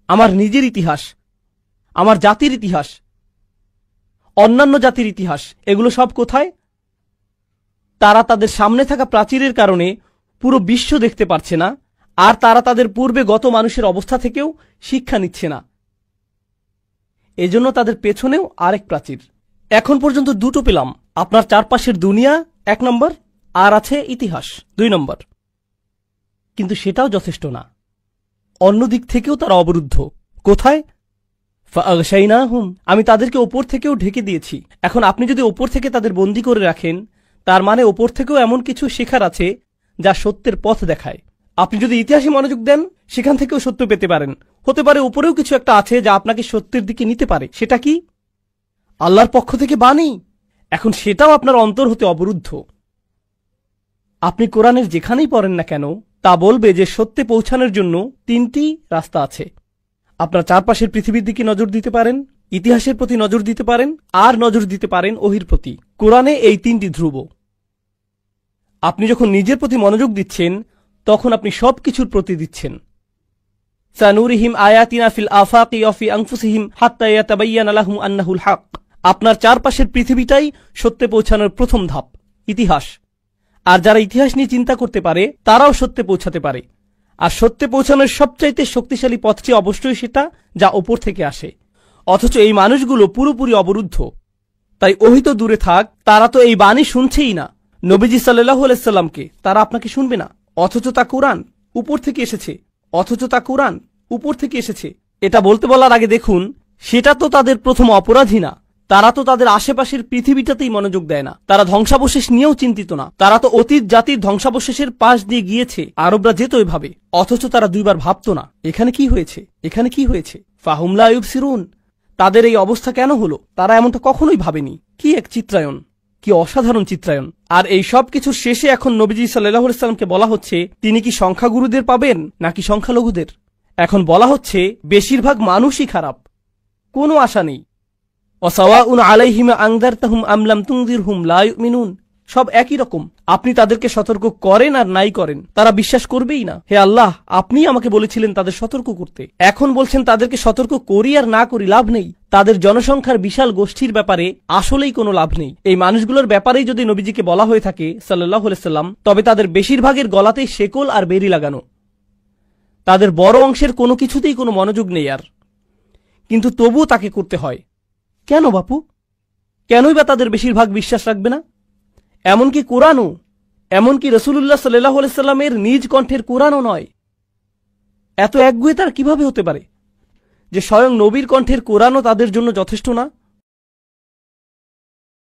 আমার নিজের ইতিহাস, আমার জাতির ইতিহাস, অন্যান্য জাতির ইতিহাস। এগুলো সব কোথায়? তারা তাদের সামনে থাকা প্রাচীরের কারণে পুরো বিশ্ব দেখতে পারছে না, আর তারা তাদের পূর্বে গত মানুষের অবস্থা থেকেও শিক্ষা নিচ্ছে না। এজন্য তাদের পেছনেও আরেক প্রাচীর। এখন পর্যন্ত দুটো পেলাম, আপনার চারপাশের দুনিয়া 1 নম্বর, আর আছে ইতিহাস 2 নম্বর। কিন্তু সেটাও যথেষ্ট না। অন্য দিক থেকেও তারা অবরুদ্ধ। কোথায়? ফাআগশাইনাহুম, আমি তাদেরকে ওপর থেকেও ঢেকে দিয়েছি। এখন আপনি যদি ওপর থেকে তাদের বন্দী করে রাখেন, তার মানে ওপর থেকেও এমন কিছু শেখার আছে যা সত্যের পথ দেখায়। আপনি যদি ইতিহাসে মনোযোগ দেন, সেখান থেকেও সত্য পেতে পারেন। হতে পারে উপরেও কিছু একটা আছে যা আপনাকে সত্যের দিকে নিতে পারে। সেটা কি? আল্লাহর পক্ষ থেকে বাণী। এখন সেটাও আপনার অন্তর হতে অবরুদ্ধ। আপনি কোরআনের যেখানেই পড়েন না কেন, তা বলবে যে সত্যে পৌঁছানোর জন্য 3টি রাস্তা আছে। আপনার চারপাশের পৃথিবীর দিকে নজর দিতে পারেন, ইতিহাসের প্রতি নজর দিতে পারেন, আর নজর দিতে পারেন ওহির প্রতি। কোরআনে এই 3টি ধ্রুব। আপনি যখন নিজের প্রতি মনোযোগ দিচ্ছেন, তখন আপনি সবকিছুর প্রতি দিচ্ছেন। সানুরিহিম আয়াতিনা ফিল আফাকি ওয়া ফি আনফুসিহিম হাত্তা ইয়াতাবায়্যানা লাহুম আন্নাহুল হক। আপনার চারপাশের পৃথিবীটাই সত্যে পৌঁছানোর প্রথম ধাপ, ইতিহাস। আর যারা ইতিহাস নিয়ে চিন্তা করতে পারে, তারাও সত্যে পৌঁছাতে পারে। আর সত্যে পৌঁছানোর সবচাইতে শক্তিশালী পথটি অবশ্যই সেটা যা ওপর থেকে আসে। অথচ এই মানুষগুলো পুরোপুরি অবরুদ্ধ। তাই ওহি তো দূরে থাক, তারা তো এই বাণী শুনছেই না। নবীজি সাল্লাল্লাহু আলাইহি সাল্লামকে তারা আপনাকে শুনবে না, অথচ তা কোরআন উপর থেকে এসেছে। অথচ তা কোরআন উপর থেকে এসেছে। এটা বলতে বলার আগে দেখুন, সেটা তো তাদের প্রথম অপরাধী না। তারা তো তাদের আশেপাশের পৃথিবীটাতেই মনোযোগ দেয় না। তারা ধ্বংসাবশেষ নিয়েও চিন্তিত না। তারা তো অতীত জাতির ধ্বংসাবশেষের পাশ দিয়ে গিয়েছে, আরবরা যেত এভাবে। অথচ তারা দুইবার ভাবত না, এখানে কি হয়েছে, এখানে কি হয়েছে। ফাহুম লা ইউবসিরুন, তাদের এই অবস্থা কেন হলো? তারা এমনটা কখনোই ভাবেনি। কি এক চিত্রায়ন, কি অসাধারণ চিত্রায়ন। আর এই সব কিছুর শেষে এখন নবীজি সাল্লাল্লাহু আলাইহি সাল্লামকে বলা হচ্ছে, তিনি কি সংখ্যাগুরুদের পাবেন নাকি সংখ্যালঘুদের? এখন বলা হচ্ছে বেশিরভাগ মানুষই খারাপ, কোনো আশা নেই। ওয়াসাওয়াউন আলাইহিম আনযারতাহুম আম লাম তুনযিরহুম লা ইউমিনুন। সব একই রকম। আপনি তাদেরকে সতর্ক করেন আর নাই করেন, তারা বিশ্বাস করবেই না। হে আল্লাহ, আপনি আমাকে বলেছিলেন তাদের সতর্ক করতে, এখন বলছেন তাদেরকে সতর্ক করি আর না করি লাভ নেই। তাদের জনসংখ্যার বিশাল গোষ্ঠীর ব্যাপারে আসলেই কোনো লাভ নেই। এই মানুষগুলোর ব্যাপারেই যদি নবীজিকে বলা হয়ে থাকে সাল্লাল্লাহু আলাইহি সাল্লাম, তবে তাদের বেশিরভাগের গলাতেই শেকল আর বেরি লাগানো। তাদের বড় অংশের কোনো কিছুতেই কোনো মনোযোগ নেই আর, কিন্তু তবুও তাকে করতে হয়। কেন বাপু? কেনই বা তাদের বেশিরভাগ বিশ্বাস রাখবে না? এমনকি কোরআনও, এমনকি রাসূলুল্লাহ সাল্লাল্লাহু আলাইহি সাল্লামের নিজ কণ্ঠের কোরআনও নয়। এত একগুঁয়ে তার কিভাবে হতে পারে যে স্বয়ং নবীর কণ্ঠের কোরআনও তাদের জন্য যথেষ্ট না?